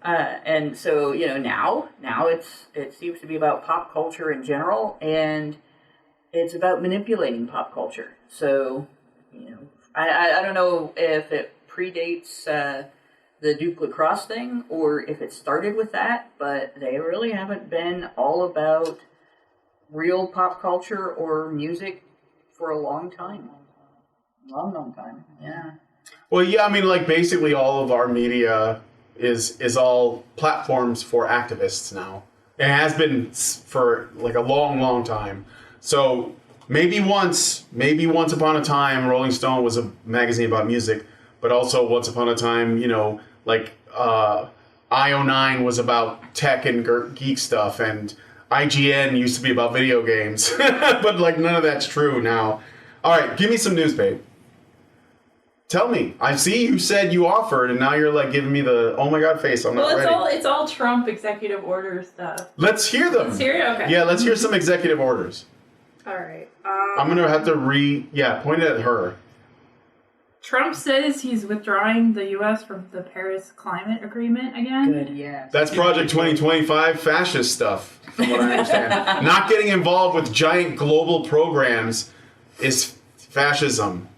And so, now it seems to be about pop culture in general, and it's about manipulating pop culture. So, I don't know if it predates the Duke lacrosse thing, or if it started with that, but they really haven't been all about real pop culture or music for a long time. Long time, yeah. Well, yeah, I mean, like, basically all of our media is all platforms for activists now. It has been for, like, a long time. So maybe once upon a time, Rolling Stone was a magazine about music, but also once upon a time, like IO9 was about tech and geek stuff, and IGN used to be about video games. But, like, none of that's true now. All right, give me some news, babe. Tell me. I see you said you offered, and now you're, like, giving me the oh my god face. I'm not ready. It's all Trump executive order stuff. Let's hear them. Let's hear it? Okay. Yeah, let's hear some executive orders. All right. I'm going to have to point it at her. Trump says he's withdrawing the U.S. from the Paris Climate Agreement again. Good, yeah. That's Project 2025 fascist stuff, from what I understand. Not getting involved with giant global programs is fascism.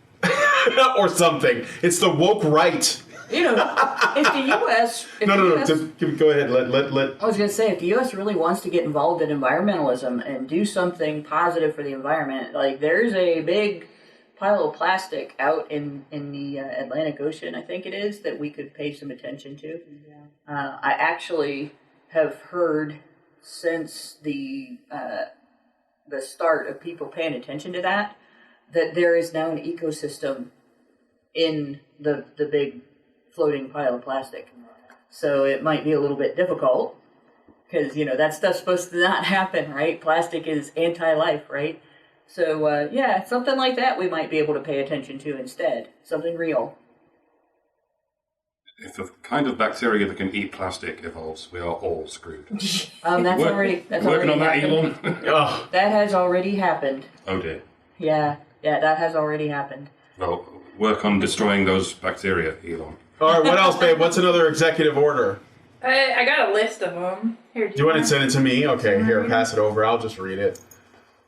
Or something. It's the woke right. If the U.S. Go ahead. Let. I was going to say, if the U.S. really wants to get involved in environmentalism and do something positive for the environment, like, there's a big pile of plastic out in the Atlantic Ocean, I think it is, that we could pay some attention to. Yeah. I actually have heard since the start of people paying attention to that there is now an ecosystem in the big floating pile of plastic. So it might be a little bit difficult because, that stuff's supposed to not happen, right? Plastic is anti-life, right? So, something like that we might be able to pay attention to instead. Something real. If the kind of bacteria that can eat plastic evolves, we are all screwed. That's already working on that, happened. Elon? That has already happened. Oh dear. Yeah, that has already happened. Well, work on destroying those bacteria, Elon. All right, what else, babe? What's another executive order? I got a list of them. Here, Do you want to send it to me? Okay, here, pass it over. I'll just read it.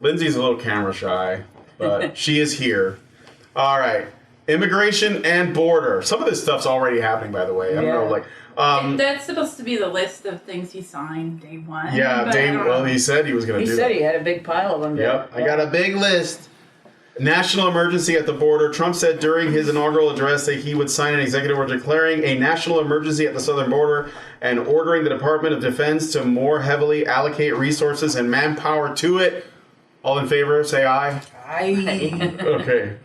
Lindsay's a little camera shy, but she is here. All right. Immigration and border. Some of this stuff's already happening, by the way. I don't know, that's supposed to be the list of things he signed day one. Yeah, he said he was going to do that. He said he had a big pile of them. Yep, I got a big list. National emergency at the border. Trump said during his inaugural address that he would sign an executive order declaring a national emergency at the southern border and ordering the Department of Defense to more heavily allocate resources and manpower to it. All in favor, say aye. Aye. Okay.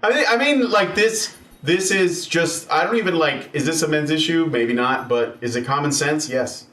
I mean, like this is just, I don't even is this a men's issue? Maybe not, but is it common sense? Yes.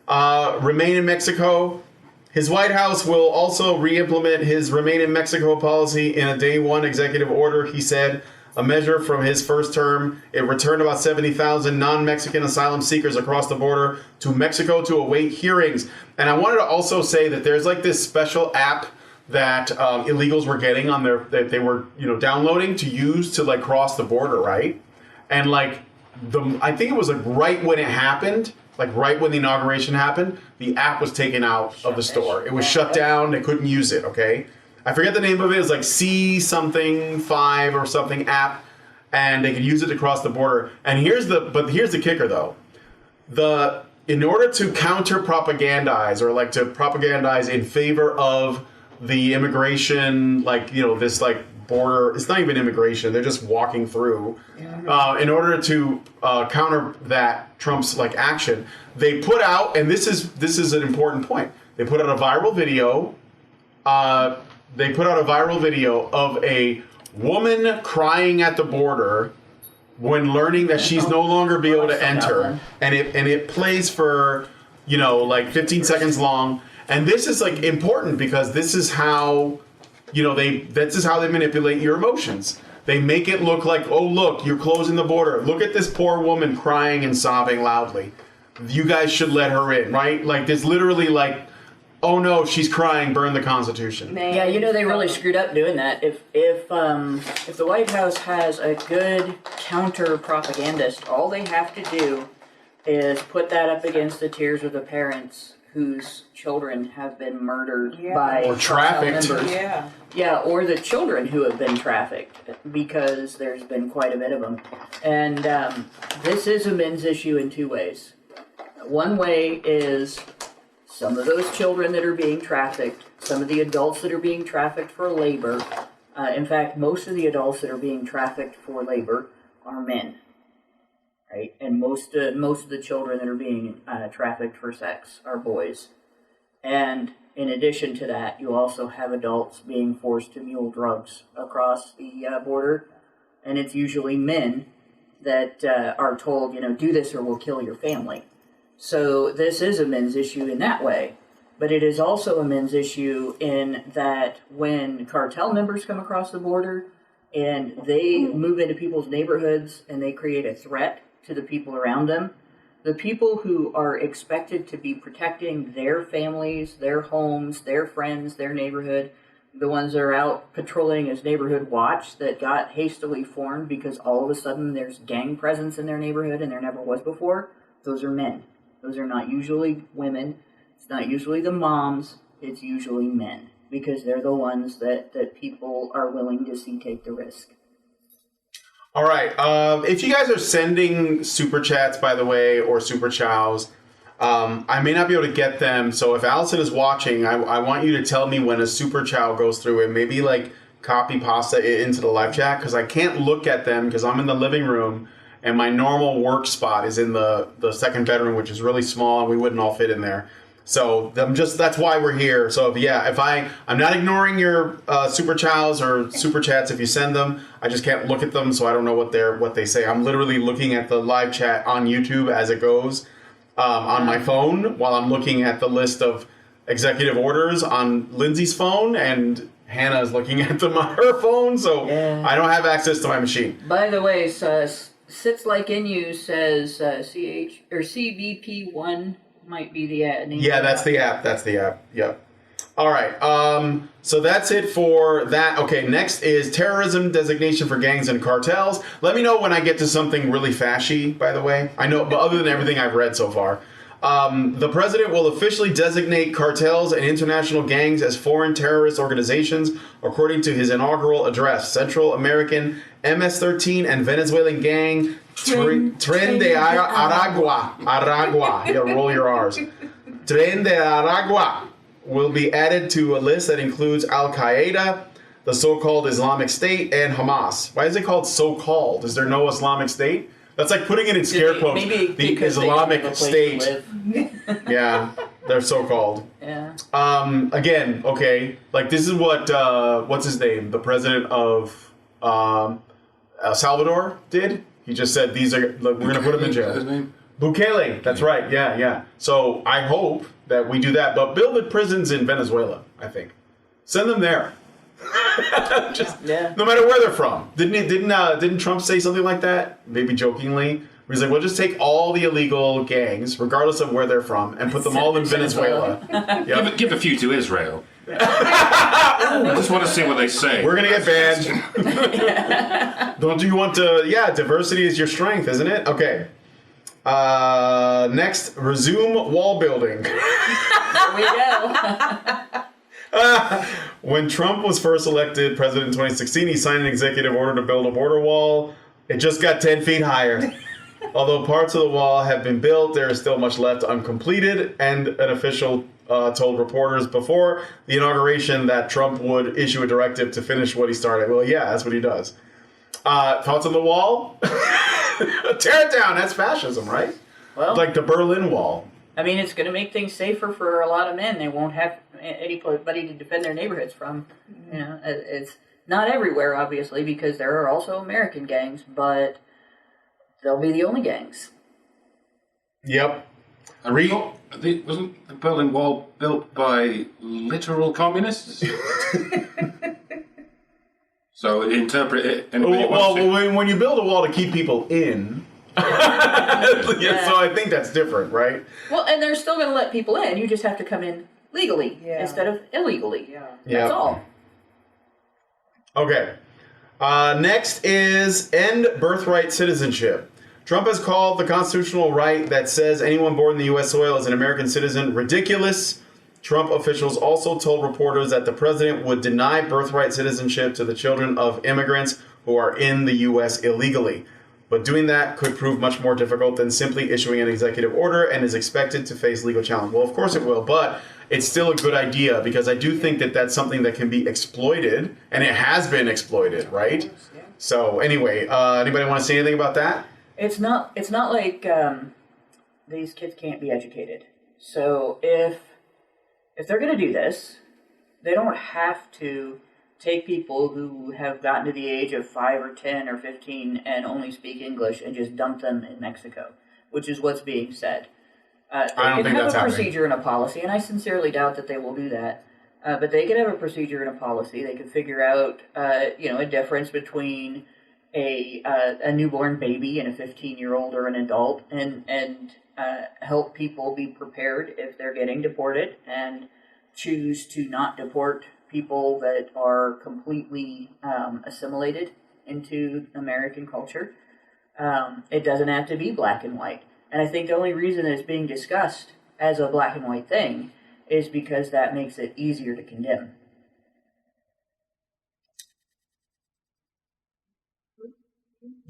Remain in Mexico. His White House will also re-implement his Remain in Mexico policy in a day one executive order, he said. A measure from his first term. It returned about 70,000 non-Mexican asylum seekers across the border to Mexico to await hearings. And I wanted to also say that there's this special app that illegals were getting on that they were downloading to use to cross the border, right? And I think it was right when it happened, right when the inauguration happened, the app was taken out of the store. It was shut down. They couldn't use it. Okay, I forget the name of it. It's C something 5 or something app, and they could use it to cross the border. And here's the kicker though, in order to counter propagandize or to propagandize in favor of the immigration, this border, it's not even immigration, they're just walking through. In order to counter that Trump's action, they put out, and this is an important point, they put out a viral video. Of a woman crying at the border when learning that she's no longer be able to enter, and it plays for 15 seconds long. And this is important because this is how they manipulate your emotions. They make it look oh look, you're closing the border. Look at this poor woman crying and sobbing loudly. You guys should let her in, right? There's literally oh no, she's crying, burn the Constitution. Yeah, they really screwed up doing that. If the White House has a good counter propagandist, all they have to do is put that up against the tears of the parents whose children have been murdered by or trafficked. Members. Yeah, or the children who have been trafficked, because there's been quite a bit of them. And this is a men's issue in two ways. One way is some of those children that are being trafficked, some of the adults that are being trafficked for labor. In fact, most of the adults that are being trafficked for labor are men. Right, and most of the children that are being trafficked for sex are boys, and in addition to that, you also have adults being forced to mule drugs across the border, and it's usually men that are told, do this or we'll kill your family. So this is a men's issue in that way, but it is also a men's issue in that when cartel members come across the border and they move into people's neighborhoods and they create a threat to the people around them, the people who are expected to be protecting their families, their homes, their friends, their neighborhood, the ones that are out patrolling as neighborhood watch that got hastily formed because all of a sudden there's gang presence in their neighborhood and there never was before, those are men. Those are not usually women. It's not usually the moms. It's usually men, because they're the ones that people are willing to see take the risk. All right. If you guys are sending super chats, by the way, or super chows, I may not be able to get them. So if Allison is watching, I want you to tell me when a super chow goes through, and maybe copy pasta it into the live chat because I can't look at them because I'm in the living room and my normal work spot is in the second bedroom, which is really small and we wouldn't all fit in there. So that's why we're here. So if I'm not ignoring your super chows or super chats if you send them. I just can't look at them, so I don't know what they say. I'm literally looking at the live chat on YouTube as it goes on my phone while I'm looking at the list of executive orders on Lindsay's phone, and Hannah's looking at them on her phone. So I don't have access to my machine. By the way, Sits Like In You says CH or CBP1 might be the name. Yeah, that's the app. Yep. All right. So that's it for that. Okay, next is terrorism designation for gangs and cartels. Let me know when I get to something really fashy, by the way. I know, but other than everything I've read so far. The president will officially designate cartels and international gangs as foreign terrorist organizations, according to his inaugural address. Central American MS-13 and Venezuelan gang Tren de Aragua. Yeah, roll your R's. Tren de Aragua will be added to a list that includes Al-Qaeda, the so-called Islamic State, and Hamas. Why is it called so-called? Is there no Islamic State? That's like putting it in scare quotes. Maybe the Islamic State. Yeah, they're so-called. Yeah. Again, okay, like this is what, what's his name? The president of El Salvador did. He just said, we're going to put him in jail. His name? Bukele, that's right, yeah. So I hope that we do that, but build the prisons in Venezuela, I think. Send them there. No matter where they're from. Didn't Trump say something like that? Maybe jokingly. Where he's like, we'll just take all the illegal gangs, regardless of where they're from, and put them all in Venezuela. Yep. Give a few to Israel. I just want to see what they say. We're going to get banned. Don't you want to... Yeah, diversity is your strength, isn't it? Okay. Next, resume wall building. There we go. When Trump was first elected president in 2016, he signed an executive order to build a border wall. It just got 10 feet higher. Although parts of the wall have been built, there is still much left uncompleted, and an official told reporters before the inauguration that Trump would issue a directive to finish what he started. Well, yeah, that's what he does. Thoughts on the wall? Tear it down. That's fascism, right? Well, like the Berlin Wall. I mean, it's going to make things safer for a lot of men. They won't have anybody to defend their neighborhoods from. You know, it's not everywhere, obviously, because there are also American gangs, but they'll be the only gangs. Yep. Wasn't the Berlin Wall built by literal communists? So interpret it. When you build a wall to keep people in, so I think that's different, right? Well, and they're still going to let people in. You just have to come in legally instead of illegally. Yeah. That's all. Okay. Next is end birthright citizenship. Trump has called the constitutional right that says anyone born in the U.S. soil is an American citizen ridiculous. Trump officials also told reporters that the president would deny birthright citizenship to the children of immigrants who are in the U.S. illegally. But doing that could prove much more difficult than simply issuing an executive order and is expected to face legal challenge. Well, of course it will, but it's still a good idea because I do think that that's something that can be exploited, and it has been exploited, right? So anyway, anybody want to say anything about that? It's not like these kids can't be educated. So if they're going to do this, they don't have to take people who have gotten to the age of 5 or 10 or 15 and only speak English and just dump them in Mexico, which is what's being said. They can have a procedure and a policy, and I sincerely doubt that they will do that. But they could have a procedure and a policy. They could figure out, a difference between a newborn baby and a 15-year-old or an adult, and help people be prepared if they're getting deported, and choose to not deport people that are completely assimilated into American culture. It doesn't have to be black and white. And I think the only reason it's being discussed as a black and white thing is because that makes it easier to condemn.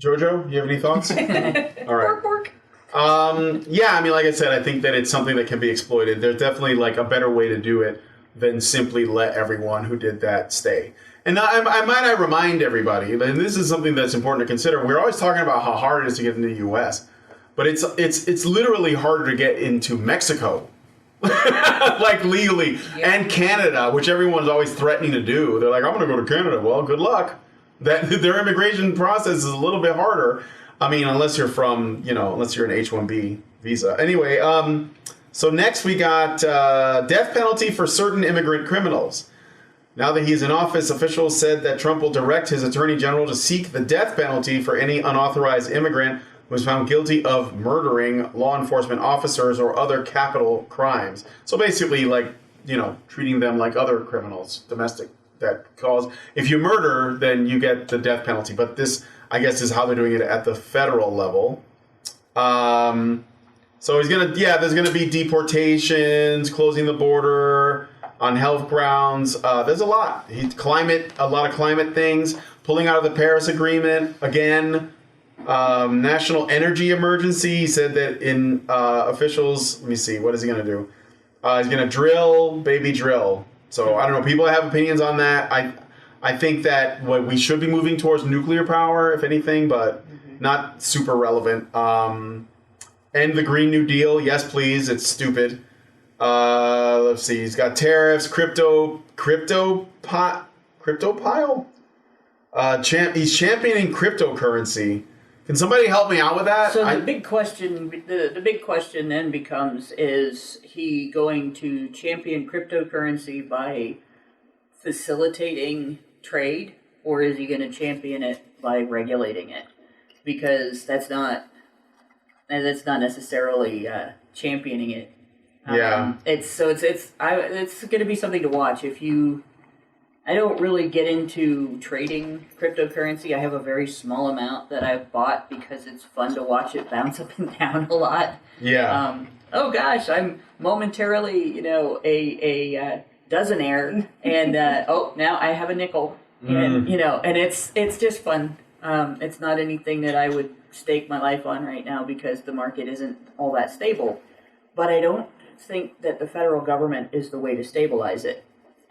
Jojo, you have any thoughts? All right. Bork. Yeah, I mean, like I said, I think that it's something that can be exploited. There's definitely like a better way to do it than simply let everyone who did that stay. And I might remind everybody, and this is something that's important to consider. We're always talking about how hard it is to get into the U.S., but it's literally harder to get into Mexico, like legally, and Canada, which everyone's always threatening to do. They're like, I'm going to go to Canada. Well, good luck. Their immigration process is a little bit harder. I mean, unless you're unless you're an H-1B visa. Anyway, so next we got death penalty for certain immigrant criminals. Now that he's in office, officials said that Trump will direct his attorney general to seek the death penalty for any unauthorized immigrant who was found guilty of murdering law enforcement officers or other capital crimes. So basically, treating them like other criminals, domestic, that cause. If you murder, then you get the death penalty. But this, I guess, is how they're doing it at the federal level. So there's gonna be deportations, closing the border on health grounds. There's a lot. A lot of climate things. Pulling out of the Paris Agreement again. National energy emergency. He said that in officials. Let me see. What is he going to do? He's going to drill. So I don't know. People have opinions on that. I think that we should be moving towards nuclear power, if anything, but not super relevant. End the Green New Deal. Yes, please. It's stupid. Let's see. He's got tariffs, crypto pile. He's championing cryptocurrency. Can somebody help me out with that? So the big question then becomes: is he going to champion cryptocurrency by facilitating trade, or is he going to champion it by regulating it? Because that's not necessarily championing it. It's going to be something to watch. I don't really get into trading cryptocurrency. I have a very small amount that I've bought because it's fun to watch it bounce up and down a lot. Yeah. Oh gosh, I'm momentarily, a dozenaire, and now I have a nickel, and and it's just fun. It's not anything that I would stake my life on right now because the market isn't all that stable. But I don't think that the federal government is the way to stabilize it.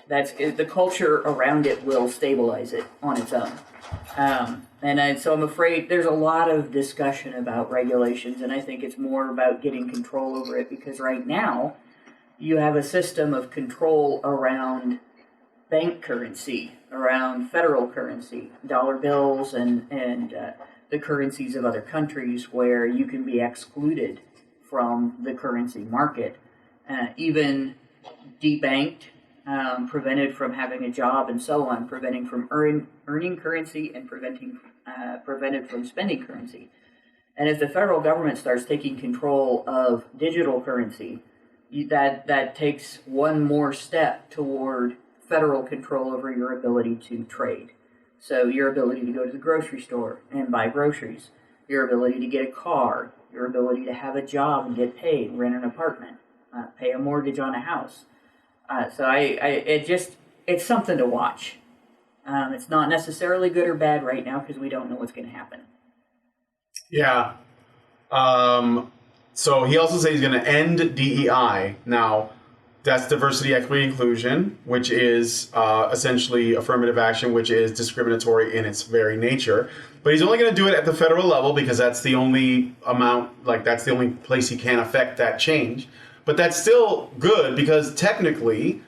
The culture around it will stabilize it on its own. So I'm afraid there's a lot of discussion about regulations, and I think it's more about getting control over it, because right now you have a system of control around bank currency, around federal currency, dollar bills, and the currencies of other countries, where you can be excluded from the currency market, even debanked, prevented from having a job, and so on, preventing from earning currency, and prevented from spending currency. And if the federal government starts taking control of digital currency, that takes one more step toward federal control over your ability to trade. So your ability to go to the grocery store and buy groceries, your ability to get a car, your ability to have a job and get paid, rent an apartment, pay a mortgage on a house. It's something to watch. It's not necessarily good or bad right now because we don't know what's going to happen. Yeah. So he also said he's going to end DEI. Now, that's diversity, equity, inclusion, which is essentially affirmative action, which is discriminatory in its very nature. But he's only going to do it at the federal level because that's the only that's the only place he can affect that change. But that's still good because technically,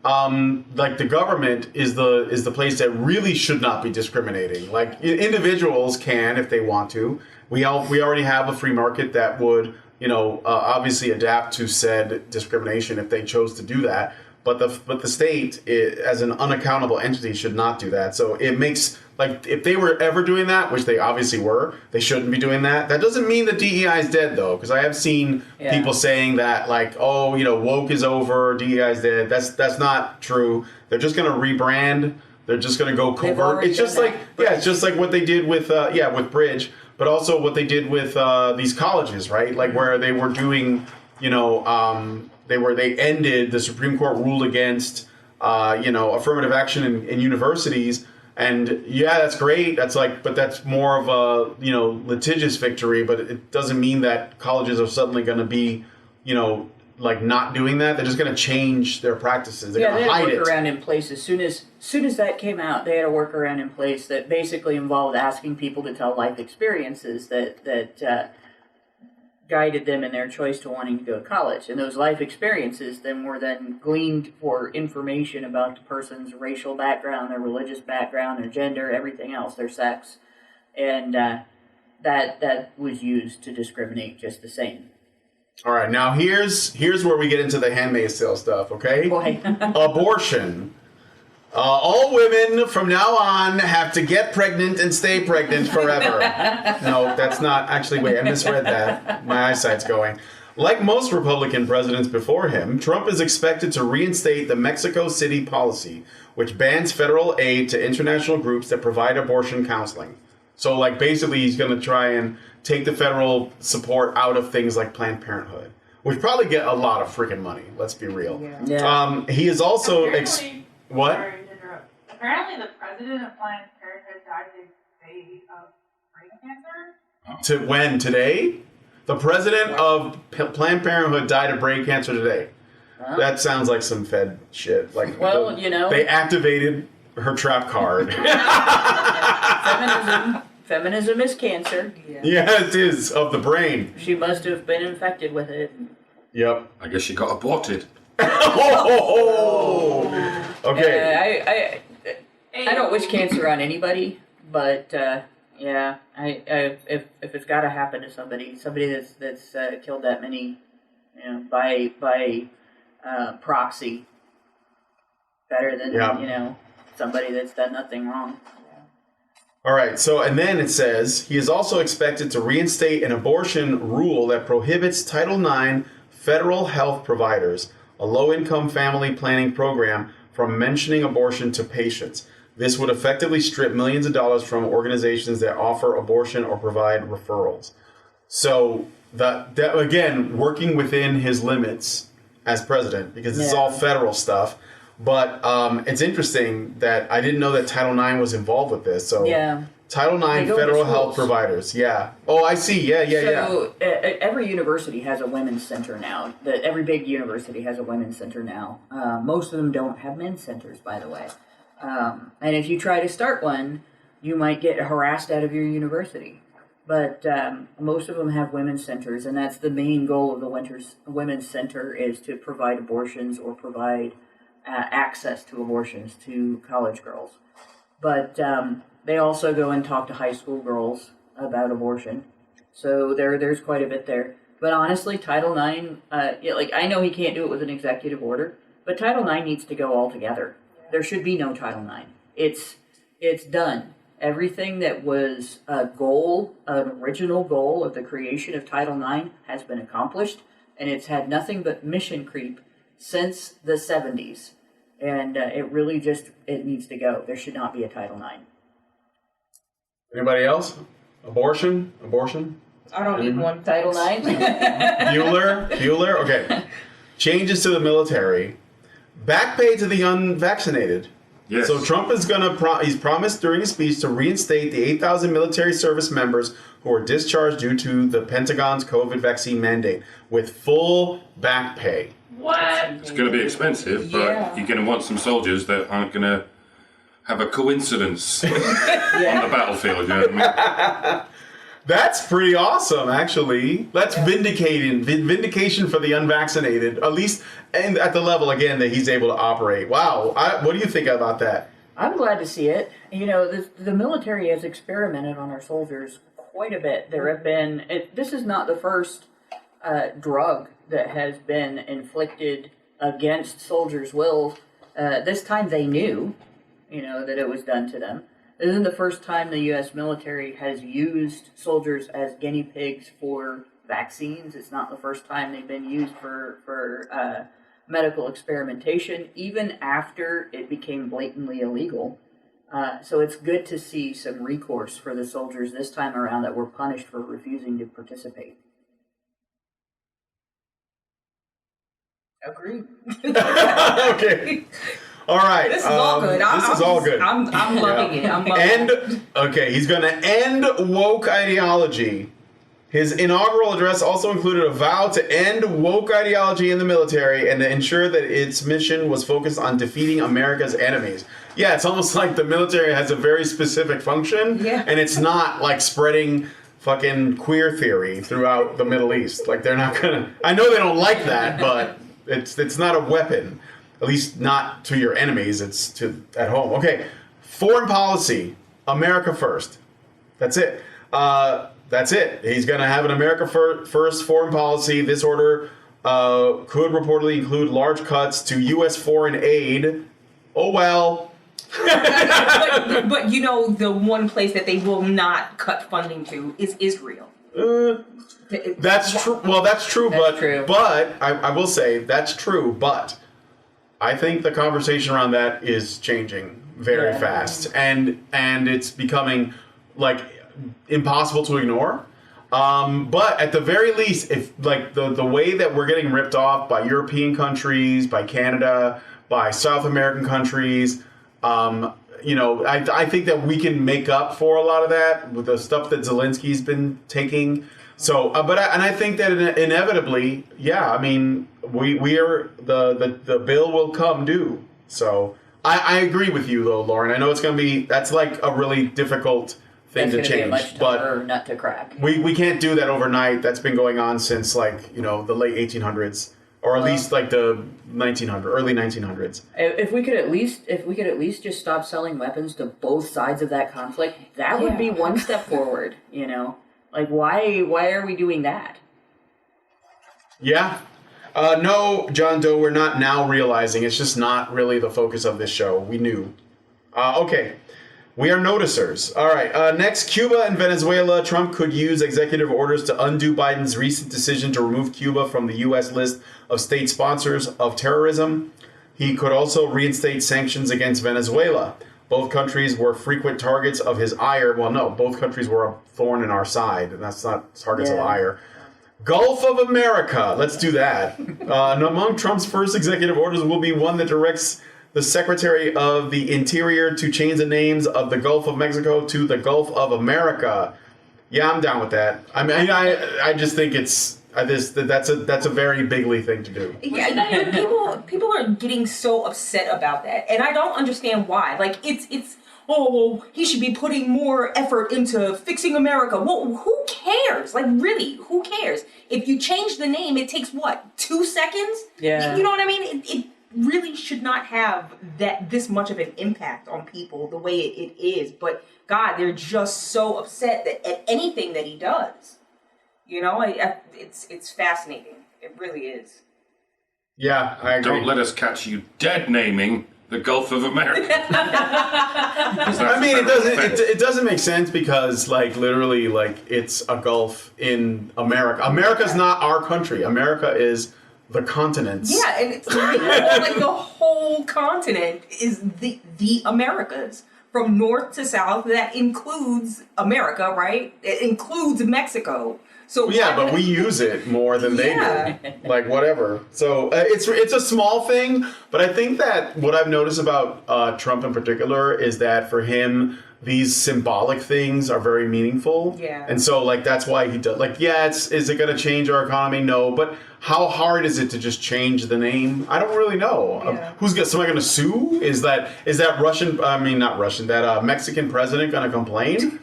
the government is the place that really should not be discriminating. Like, individuals can if they want to. We already have a free market that would obviously adapt to said discrimination if they chose to do that. But the state, as an unaccountable entity, should not do that. So it makes, if they were ever doing that, which they obviously were, they shouldn't be doing that. That doesn't mean that DEI is dead, though, because I have seen people saying that, woke is over, DEI is dead. That's not true. They're just going to rebrand. They're just going to go covert. It's just it's just like what they did with Bridge, but also what they did with these colleges, right? Like, where they were doing, they ended, the Supreme Court ruled against, affirmative action in universities. And that's great. But that's more of a, litigious victory. But it doesn't mean that colleges are suddenly going to be, like not doing that. They're just going to change their practices. They're Yeah, going they to had hide a it. workaround in place as soon as that came out. They had a workaround in place that basically involved asking people to tell life experiences that guided them in their choice to wanting to go to college. And those life experiences then were gleaned for information about the person's racial background, their religious background, their gender, everything else, their sex, and that was used to discriminate just the same. All right, now here's where we get into the handmaid sale stuff, okay? Boy. Abortion. All women from now on have to get pregnant and stay pregnant forever. No, that's not. Actually, wait, I misread that. My eyesight's going. Like most Republican presidents before him, Trump is expected to reinstate the Mexico City policy, which bans federal aid to international groups that provide abortion counseling. So, like, basically, he's going to try and take the federal support out of things like Planned Parenthood, which probably get a lot of freaking money. Let's be real. Yeah. He is also what? Sorry to interrupt. Apparently, the president of Planned Parenthood died today of brain cancer. To when? Today? The president of Planned Parenthood died of brain cancer today. Huh? That sounds like some Fed shit. Like, Well, they activated her trap card. Feminism is cancer. Yeah, it is, of the brain. She must have been infected with it. Yep. I guess she got aborted. Okay. I don't wish cancer on anybody, but yeah, if it's got to happen to somebody that's killed that many, by proxy, better than somebody that's done nothing wrong. All right, so, and then it says, he is also expected to reinstate an abortion rule that prohibits Title IX federal health providers, a low-income family planning program, from mentioning abortion to patients. This would effectively strip millions of dollars from organizations that offer abortion or provide referrals. So, that again, working within his limits as president, because it's all federal stuff. But it's interesting that I didn't know that Title IX was involved with this. So Title IX federal health providers. Yeah. Oh, I see. Yeah. So every university has a women's center now. Every big university has a women's center now. Most of them don't have men's centers, by the way. And if you try to start one, you might get harassed out of your university. But most of them have women's centers, and that's the main goal of the women's center, is to provide abortions or provide access to abortions to college girls. But they also go and talk to high school girls about abortion. So there's quite a bit there. But honestly, Title IX, I know he can't do it with an executive order, but Title IX needs to go altogether. There should be no Title IX. It's done. Everything that was an original goal of the creation of Title IX has been accomplished, and it's had nothing but mission creep since the 70s. And it really it needs to go. There should not be a Title IX. Anybody else? Abortion? I don't need one. Title IX? Bueller? Okay. Changes to the military. Back pay to the unvaccinated. Yes. So Trump is he's promised during his speech to reinstate the 8,000 military service members who were discharged due to the Pentagon's COVID vaccine mandate with full back pay. What? It's going to be expensive, but you're going to want some soldiers that aren't going to have a coincidence on the battlefield. You know what I mean? That's pretty awesome, actually. That's vindication for the unvaccinated, at least and at the level, again, that he's able to operate. Wow. What do you think about that? I'm glad to see it. The military has experimented on our soldiers quite a bit. There have been... this is not the first drug that has been inflicted against soldiers' will. This time they knew, that it was done to them. This isn't the first time the U.S. military has used soldiers as guinea pigs for vaccines. It's not the first time they've been used for medical experimentation, even after it became blatantly illegal. So it's good to see some recourse for the soldiers this time around that were punished for refusing to participate. Agreed. Okay. All right. This is all good. This is all good. I'm loving it. I'm loving it. He's going to end woke ideology His inaugural address also included a vow to end woke ideology in the military and to ensure that its mission was focused on defeating America's enemies. Yeah, it's almost like the military has a very specific function, and it's not like spreading fucking queer theory throughout the Middle East. Like, they're not gonna... I know they don't like that, but it's not a weapon. At least not to your enemies, it's to at home. Okay, foreign policy, America first. That's it. That's it. He's going to have an America first foreign policy. This order could reportedly include large cuts to U.S. foreign aid. Oh, well. but you know, the one place that they will not cut funding to is Israel. That's true. Well, that's true, but I will say that's true, but I think the conversation around that is changing very fast, and it's becoming like impossible to ignore. But at the very least, if like the way that we're getting ripped off by European countries, by Canada, by South American countries, you know, I think that we can make up for a lot of that with the stuff that Zelensky's been taking. So, I think that inevitably, I mean, we are the bill will come due. So I agree with you though, Lauren. I know it's going to be, that's like a really difficult thing to change, much tougher nut to crack. We can't do that overnight. That's been going on since like, you know, the late 1800s, or at least like the early 1900s. If we could at least just stop selling weapons to both sides of that conflict, that would be one step forward, you know? Like, why are we doing that? Yeah. No, John Doe, we're not now realizing. It's just not really the focus of this show. We knew. Okay. We are noticers. All right. Next, Cuba and Venezuela. Trump could use executive orders to undo Biden's recent decision to remove Cuba from the U.S. list of state sponsors of terrorism. He could also reinstate sanctions against Venezuela. Both countries were frequent targets of his ire. Well, no, both countries were a thorn in our side, and that's not targets of ire. Gulf of America. Let's do that. And among Trump's first executive orders will be one that directs the Secretary of the Interior to change the names of the Gulf of Mexico to the Gulf of America. Yeah, I'm down with that. I mean, I just think that's a very bigly thing to do. Yeah, people are getting so upset about that, and I don't understand why. Like, it's he should be putting more effort into fixing America. Well, who cares? Like, really, who cares? If you change the name, it takes what, 2 seconds? Yeah. You know what I mean? It really should not have this much of an impact on people the way it is. But God, they're just so upset at anything that he does. You know, it's fascinating. It really is. Yeah, I agree. Don't let us catch you dead naming the Gulf of America. I mean, it doesn't make sense because, like, literally, like, it's a gulf in America. America's not our country. America is the continents. Yeah, and it's like the whole continent is the Americas. From north to south, that includes America, right? It includes Mexico. So yeah, but we use it more than they do. Like, whatever. So it's a small thing, but I think that what I've noticed about Trump in particular is that for him, these symbolic things are very meaningful. Yeah. And so, like, that's why he does. Like, yeah, is it going to change our economy? No. But how hard is it to just change the name? I don't really know. Yeah. Somebody going to sue? Is that Russian? I mean, not Russian. That Mexican president going to complain?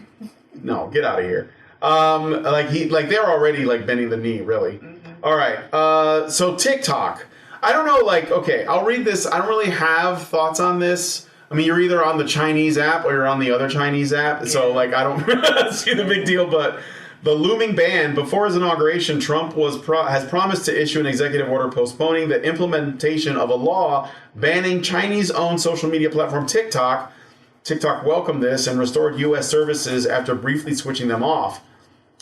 No, get out of here. They're already like bending the knee, really. Mm-hmm. All right. So TikTok. I don't know. Like, okay, I'll read this. I don't really have thoughts on this. I mean, you're either on the Chinese app or you're on the other Chinese app. Yeah. So, like, I don't see the big deal. But the looming ban before his inauguration, Trump has promised to issue an executive order postponing the implementation of a law banning Chinese-owned social media platform TikTok. TikTok welcomed this and restored U.S. services after briefly switching them off.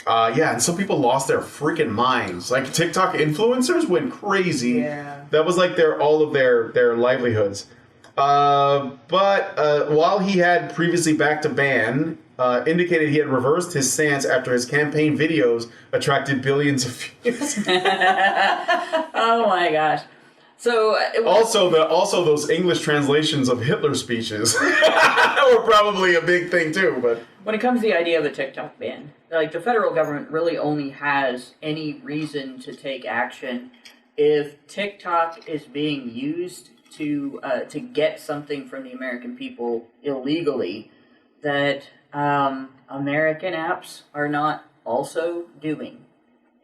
And some people lost their freaking minds. Like, TikTok influencers went crazy. Yeah. That was like all of their livelihoods. But while he had previously backed a ban, indicated he had reversed his stance after his campaign videos attracted billions of views. Oh my gosh. So also those English translations of Hitler speeches were probably a big thing too. when it comes to the idea of a TikTok ban, like the federal government really only has any reason to take action if TikTok is being used to get something from the American people illegally that American apps are not also doing.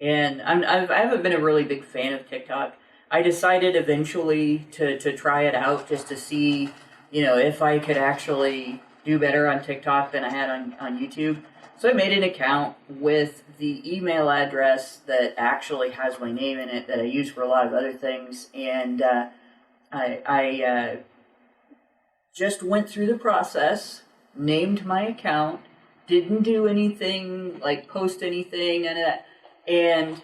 And I haven't been a really big fan of TikTok. I decided eventually to try it out just to see, if I could actually do better on TikTok than I had on YouTube. So I made an account with the email address that actually has my name in it that I use for a lot of other things. And I just went through the process, named my account, didn't do anything, like post anything, and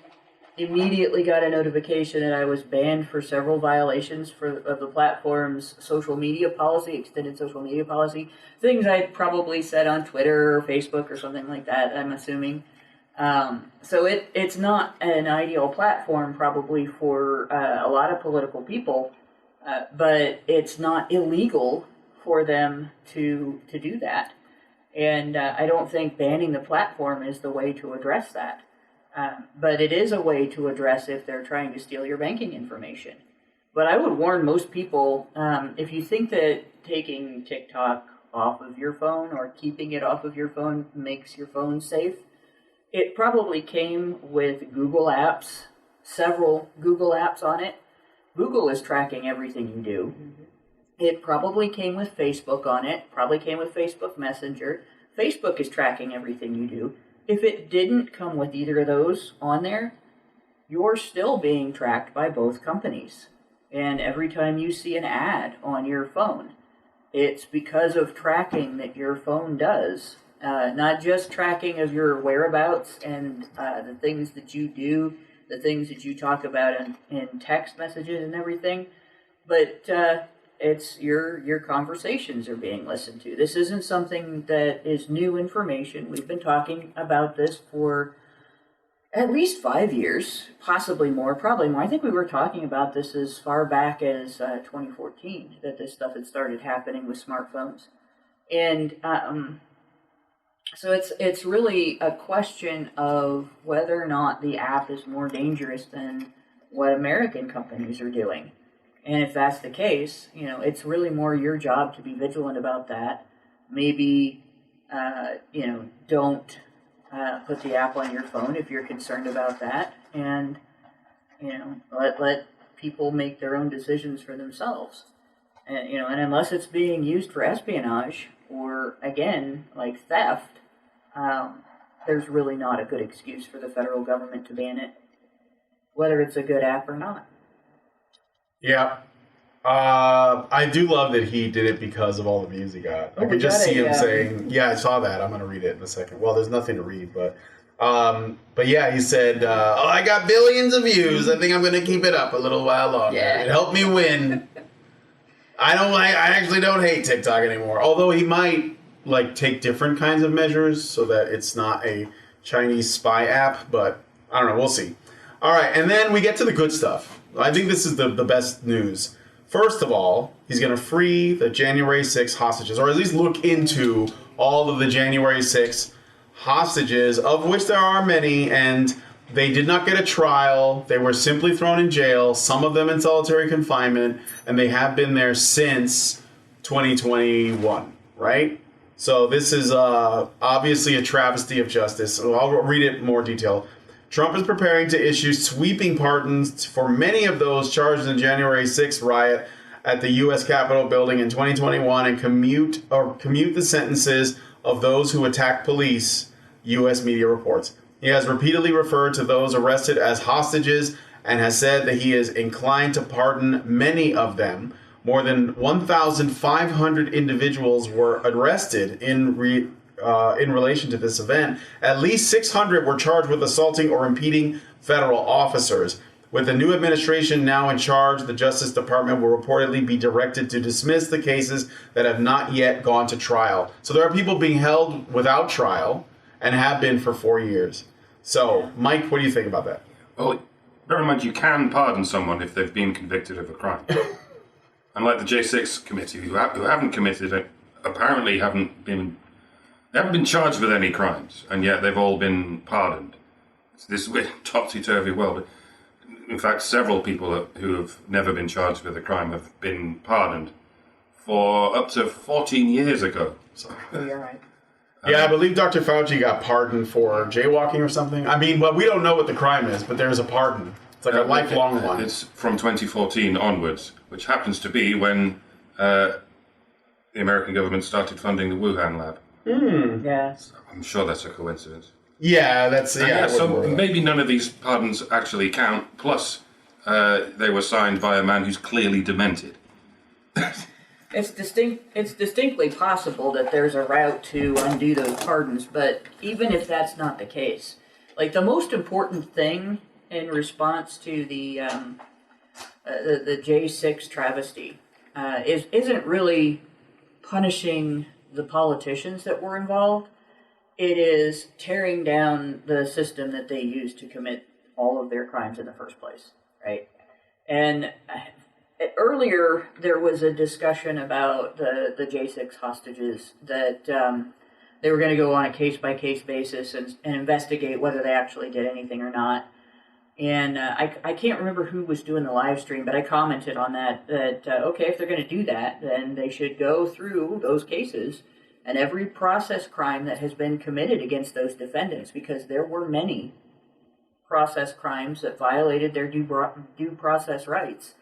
immediately got a notification that I was banned for several violations of the platform's social media policy, extended social media policy, things I probably said on Twitter or Facebook or something like that, I'm assuming. So it's not an ideal platform probably for a lot of political people, but it's not illegal for them to do that. And I don't think banning the platform is the way to address that. But it is a way to address if they're trying to steal your banking information. But I would warn most people, if you think that taking TikTok off of your phone or keeping it off of your phone makes your phone safe, it probably came with Google Apps, several Google apps on it. Google is tracking everything you do. Mm-hmm. It probably came with Facebook on it, probably came with Facebook Messenger. Facebook is tracking everything you do. If it didn't come with either of those on there, you're still being tracked by both companies. And every time you see an ad on your phone, it's because of tracking that your phone does. Not just tracking of your whereabouts and the things that you do, the things that you talk about in text messages and everything, but it's your conversations are being listened to. This isn't something that is new information. We've been talking about this for at least 5 years, possibly more, probably more. I think we were talking about this as far back as 2014, that this stuff had started happening with smartphones. And so it's really a question of whether or not the app is more dangerous than what American companies are doing. And if that's the case, it's really more your job to be vigilant about that. Maybe, don't put the app on your phone if you're concerned about that. And, let people make their own decisions for themselves. And, and unless it's being used for espionage or, again, like theft, there's really not a good excuse for the federal government to ban it, whether it's a good app or not. Yeah. I do love that he did it because of all the views he got. I could just see him saying, yeah, I saw that. I'm going to read it in a second. Well, there's nothing to read, but yeah, he said, I got billions of views. I think I'm going to keep it up a little while longer. Yeah. It helped me win. I actually don't hate TikTok anymore. Although he might take different kinds of measures so that it's not a Chinese spy app, but I don't know. We'll see. All right, and then we get to the good stuff. I think this is the best news. First of all, he's going to free the January 6 hostages, or at least look into all of the January 6 hostages, of which there are many, and they did not get a trial. They were simply thrown in jail, some of them in solitary confinement, and they have been there since 2021, right? So this is obviously a travesty of justice. So I'll read it in more detail. Trump is preparing to issue sweeping pardons for many of those charged in the January 6th riot at the U.S. Capitol building in 2021 and commute the sentences of those who attacked police, U.S. media reports. He has repeatedly referred to those arrested as hostages and has said that he is inclined to pardon many of them. More than 1,500 individuals were arrested in relation to this event. At least 600 were charged with assaulting or impeding federal officers. With the new administration now in charge, the Justice Department will reportedly be directed to dismiss the cases that have not yet gone to trial. So there are people being held without trial and have been for 4 years. So, Mike, what do you think about that? Well, bear in mind you can pardon someone if they've been convicted of a crime. Unlike the J6 committee, who haven't committed it, apparently haven't been They haven't been charged with any crimes, and yet they've all been pardoned. It's this weird topsy-turvy world. In fact, several people who have never been charged with a crime have been pardoned for up to 14 years ago. So, You're right. Yeah, I believe Dr. Fauci got pardoned for jaywalking or something. I mean, well, we don't know what the crime is, but there's a pardon. It's like a lifelong one. It's from 2014 onwards, which happens to be when the American government started funding the Wuhan lab. Yeah. So I'm sure that's a coincidence. Yeah, that's... Yeah, so maybe none of these pardons actually count. Plus, they were signed by a man who's clearly demented. It's distinctly possible that there's a route to undo those pardons, but even if that's not the case, like the most important thing in response to the J6 travesty isn't really punishing the politicians that were involved. It is tearing down the system that they used to commit all of their crimes in the first place, right? And earlier, there was a discussion about the J6 hostages that they were going to go on a case-by-case basis and investigate whether they actually did anything or not. And I can't remember who was doing the live stream, but I commented on that okay, if they're going to do that, then they should go through those cases and every process crime that has been committed against those defendants, because there were many process crimes that violated their due process rights.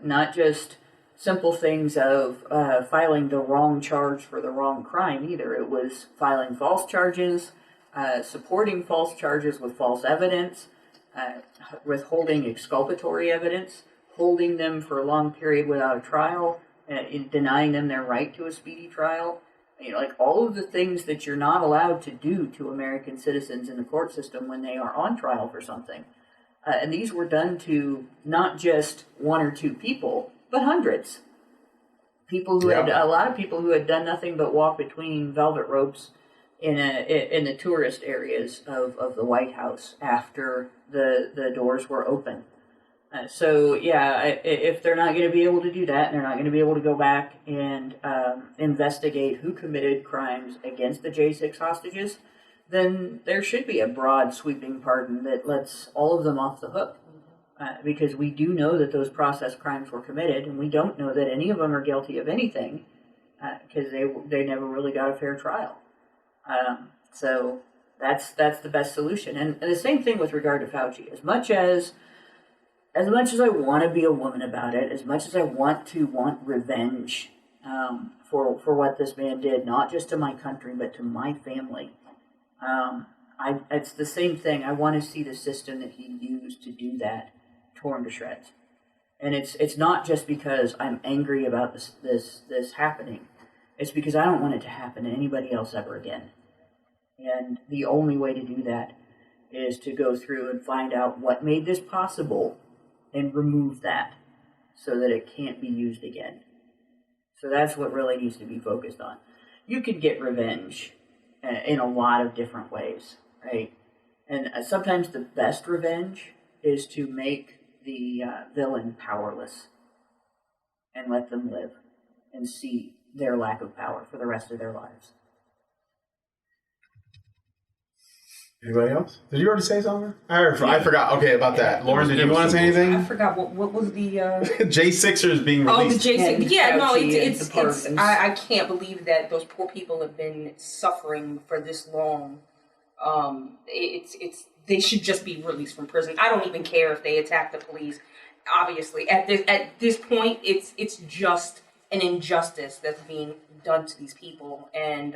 Not just simple things of filing the wrong charge for the wrong crime either. It was filing false charges, supporting false charges with false evidence, withholding exculpatory evidence, holding them for a long period without a trial, denying them their right to a speedy trial. You know, like all of the things that you're not allowed to do to American citizens in the court system when they are on trial for something. And these were done to not just one or two people, but hundreds. People who had a lot of people who had done nothing but walk between velvet ropes in the tourist areas of the White House after the doors were open. If they're not going to be able to do that, and they're not going to be able to go back and investigate who committed crimes against the J6 hostages, then there should be a broad, sweeping pardon that lets all of them off the hook. Because we do know that those process crimes were committed, and we don't know that any of them are guilty of anything, because they never really got a fair trial. So that's the best solution. And the same thing with regard to Fauci. As much as I want to be a woman about it, as much as I want revenge for what this man did, not just to my country, but to my family, it's the same thing. I want to see the system that he used to do that torn to shreds. And it's not just because I'm angry about this happening. It's because I don't want it to happen to anybody else ever again. And the only way to do that is to go through and find out what made this possible and remove that so that it can't be used again. So that's what really needs to be focused on. You can get revenge in a lot of different ways, right? And sometimes the best revenge is to make the villain powerless and let them live and see their lack of power for the rest of their lives. Anybody else? Did you already say something? I forgot. Okay, about that. Lauren, did you want to say anything? I forgot what was the J6ers being released. Oh, the J6. Yeah, no, it's I can't believe that those poor people have been suffering for this long. They should just be released from prison. I don't even care if they attack the police. Obviously, at this point, it's just an injustice that's being done to these people, and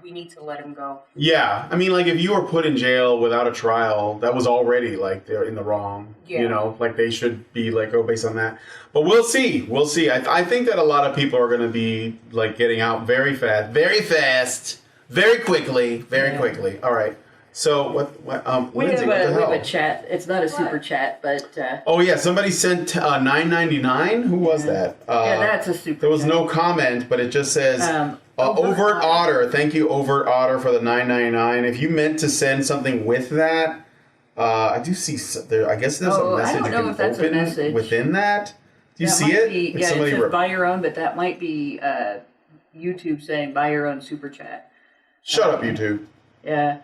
we need to let them go. Yeah, I mean, like, if you were put in jail without a trial, that was already, like, they're in the wrong. Yeah. You know, like, they should be let go based on that. But we'll see. We'll see. I think that a lot of people are going to be, like, getting out very fast, very quickly. All right. So we have a chat. It's not a super chat, but oh yeah, somebody sent $9.99. Who was that? That's a super. There was no comment, but it just says Overt Otter. Thank you, Overt Otter, for the $9.99. If you meant to send something with that, I do see there. I guess there's a message I don't know if that's a message within that. Do you see it? It says buy your own, but that might be YouTube saying buy your own super chat. Shut up, YouTube. Yeah.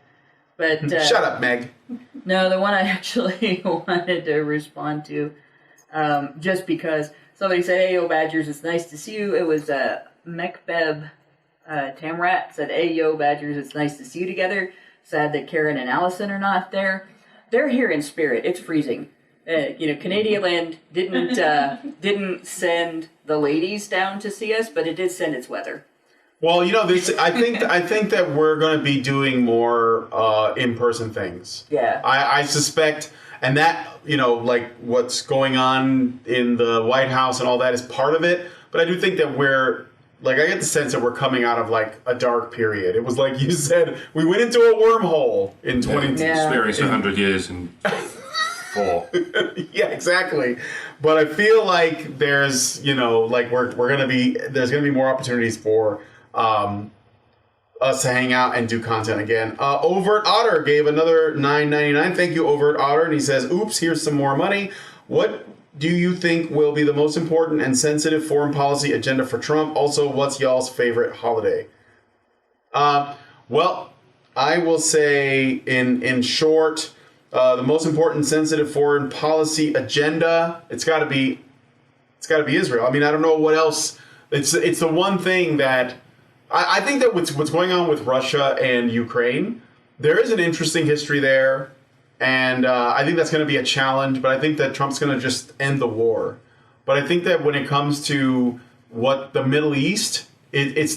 But shut up, Meg. No, the one I actually wanted to respond to, just because somebody said, "Hey, yo, Badgers, it's nice to see you." It was Mekbeb Tamrat said, "Hey, yo, Badgers, it's nice to see you together. Sad that Karen and Allison are not there. They're here in spirit. It's freezing. Canadian didn't send the ladies down to see us, but it did send its weather." Well, I think that we're going to be doing more in-person things. Yeah. I suspect, and that, like what's going on in the White House and all that is part of it. But I do think that I get the sense that we're coming out of like a dark period. It was like you said, we went into a wormhole in 20. Yeah. Experienced 100 years in 4. Yeah, exactly. But I feel like there's, there's going to be more opportunities for us to hang out and do content again. Overt Otter gave another $9.99. Thank you, Overt Otter. And he says, "Oops, here's some more money. What do you think will be the most important and sensitive foreign policy agenda for Trump? Also, what's y'all's favorite holiday?" Well, I will say in short, the most important sensitive foreign policy agenda, it's got to be Israel. I mean, I don't know what else. It's the one thing that I think that what's going on with Russia and Ukraine, there is an interesting history there, and I think that's going to be a challenge, but I think that Trump's going to just end the war. But I think that when it comes to what the Middle East, it's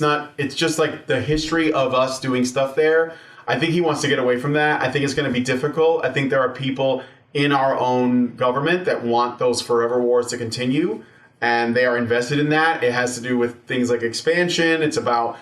just like the history of us doing stuff there. I think he wants to get away from that. I think it's going to be difficult. I think there are people in our own government that want those forever wars to continue, and they are invested in that. It has to do with things like expansion. It's about,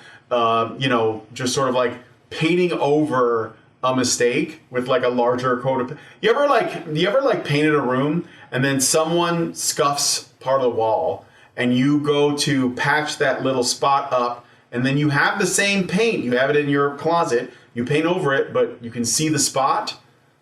just sort of like painting over a mistake with like a larger coat of. You ever painted a room and then someone scuffs part of the wall and you go to patch that little spot up, and then you have the same paint. You have it in your closet. You paint over it, but you can see the spot.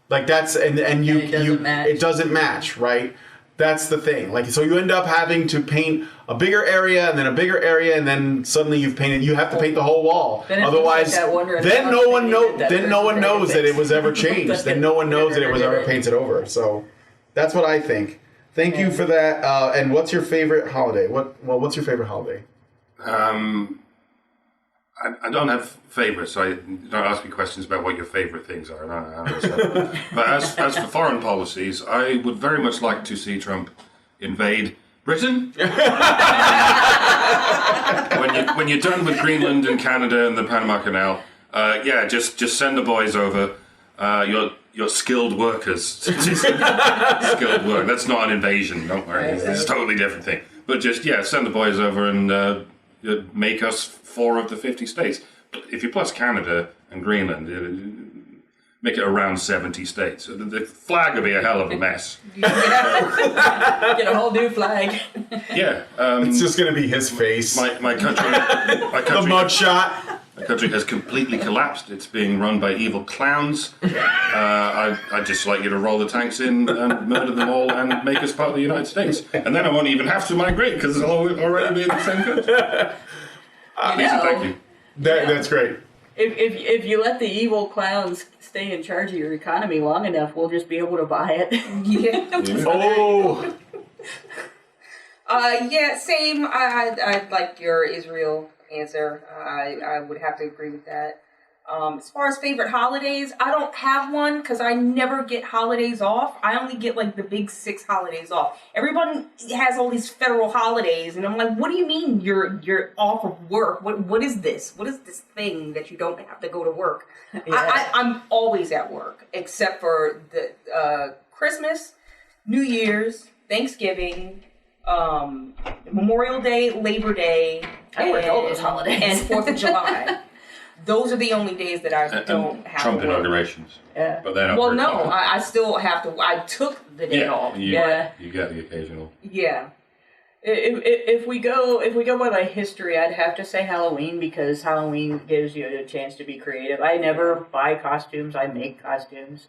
Like that's and it doesn't match, right? That's the thing. Like, so you end up having to paint a bigger area and then a bigger area, and then suddenly you have to paint the whole wall. Otherwise, then no one knows that it was ever changed. Then no one knows that it was ever painted over. So that's what I think. Thank you for that. And what's your favorite holiday? What's your favorite holiday? I don't have favorites, so don't ask me questions about what your favorite things are. But as for foreign policies, I would very much like to see Trump invade Britain. when you're done with Greenland and Canada and the Panama Canal, just send the boys over. You're skilled workers. Skilled work. That's not an invasion. Don't worry. It's a totally different thing. But just send the boys over and make us 4 of the 50 states. But if you plus Canada and Greenland, make it around 70 states. The flag would be a hell of a mess. Get a whole new flag. Yeah. It's just going to be his face. My country. The mugshot. My country has completely collapsed. It's being run by evil clowns. I'd just like you to roll the tanks in and murder them all and make us part of the United States. And then I won't even have to migrate because it'll already be in the same country. Thank you. That's great. If you let the evil clowns stay in charge of your economy long enough, we'll just be able to buy it. Oh. Same. I like your Israel answer. I would have to agree with that. As far as favorite holidays, I don't have one because I never get holidays off. I only get like the big 6 holidays off. Everyone has all these federal holidays, and I'm like, what do you mean you're off of work? What is this? What is this thing that you don't have to go to work? Yeah. I'm always at work except for the Christmas, New Year's, Thanksgiving, Memorial Day, Labor Day, I work all those holidays, and 4th of July. Those are the only days that I don't have Trump to work. Inaugurations. Yeah. But then I still have to. I took the day off. You get the occasional. Yeah. If we go by my history, I'd have to say Halloween because Halloween gives you a chance to be creative. I never buy costumes. I make costumes.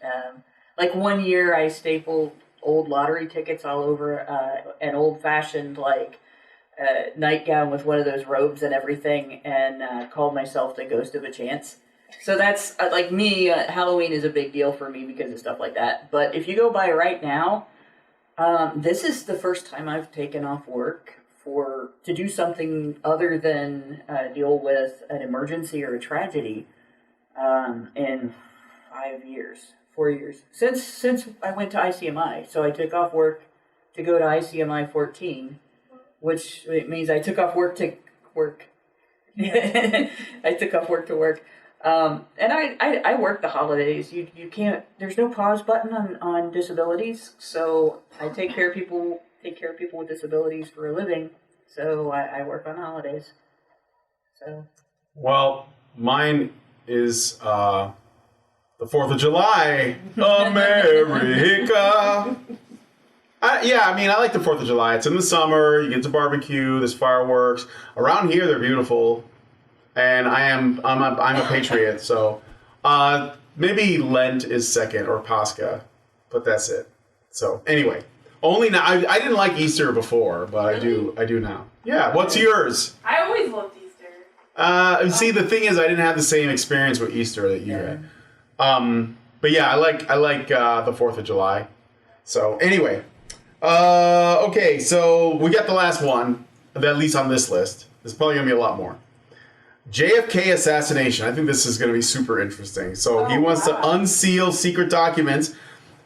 Like one year, I stapled old lottery tickets all over an old-fashioned nightgown with one of those robes and everything, and called myself the Ghost of a Chance. So that's, like me, Halloween is a big deal for me because of stuff like that. But if you go by right now, this is the first time I've taken off work to do something other than deal with an emergency or a tragedy in 4 years. Since I went to ICMI. So I took off work to go to ICMI 14, which means I took off work to work. I took off work to work. And I work the holidays. You can't, there's no pause button on disabilities. So I take care of people with disabilities for a living. So I work on holidays. So. Well, mine is, the 4th of July, America. I like the 4th of July. It's in the summer. You get to barbecue. There's fireworks. Around here, they're beautiful. And I'm a patriot. So maybe Lent is second or Pascha, but that's it. So anyway, only now. I didn't like Easter before, but I do now. Yeah. What's yours? I always loved Easter. See, the thing is, I didn't have the same experience with Easter that you had. But yeah, I like the 4th of July. So anyway, okay, so we got the last one, at least on this list. There's probably gonna be a lot more. JFK assassination. I think this is gonna be super interesting. So he wants to unseal secret documents.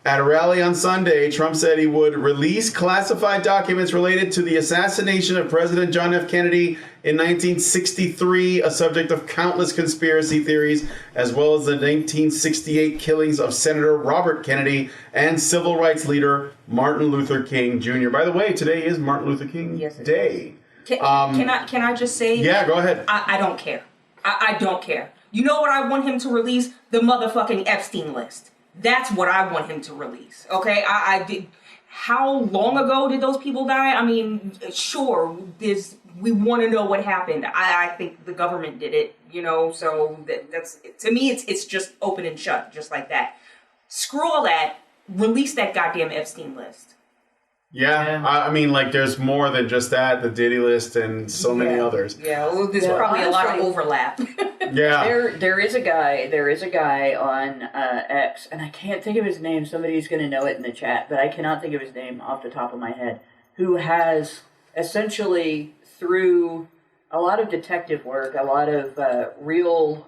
At a rally on Sunday, Trump said he would release classified documents related to the assassination of President John F. Kennedy in 1963, a subject of countless conspiracy theories, as well as the 1968 killings of Senator Robert Kennedy and civil rights leader Martin Luther King Jr. By the way, today is Martin Luther King Day. Can I just say? Yeah, go ahead. I don't care. I don't care. You know what I want him to release? The motherfucking Epstein list. That's what I want him to release. Okay, I did. How long ago did those people die? I mean, sure, we want to know what happened. I think the government did it. So that's to me. It's just open and shut, just like that. Screw all that. Release that goddamn Epstein list. Yeah, I mean, like, there's more than just that, the Diddy list and so many others. Yeah, well, there's probably a lot of overlap. Yeah. There is a guy on X, and I can't think of his name. Somebody's going to know it in the chat, but I cannot think of his name off the top of my head, who has essentially, through a lot of detective work, a lot of real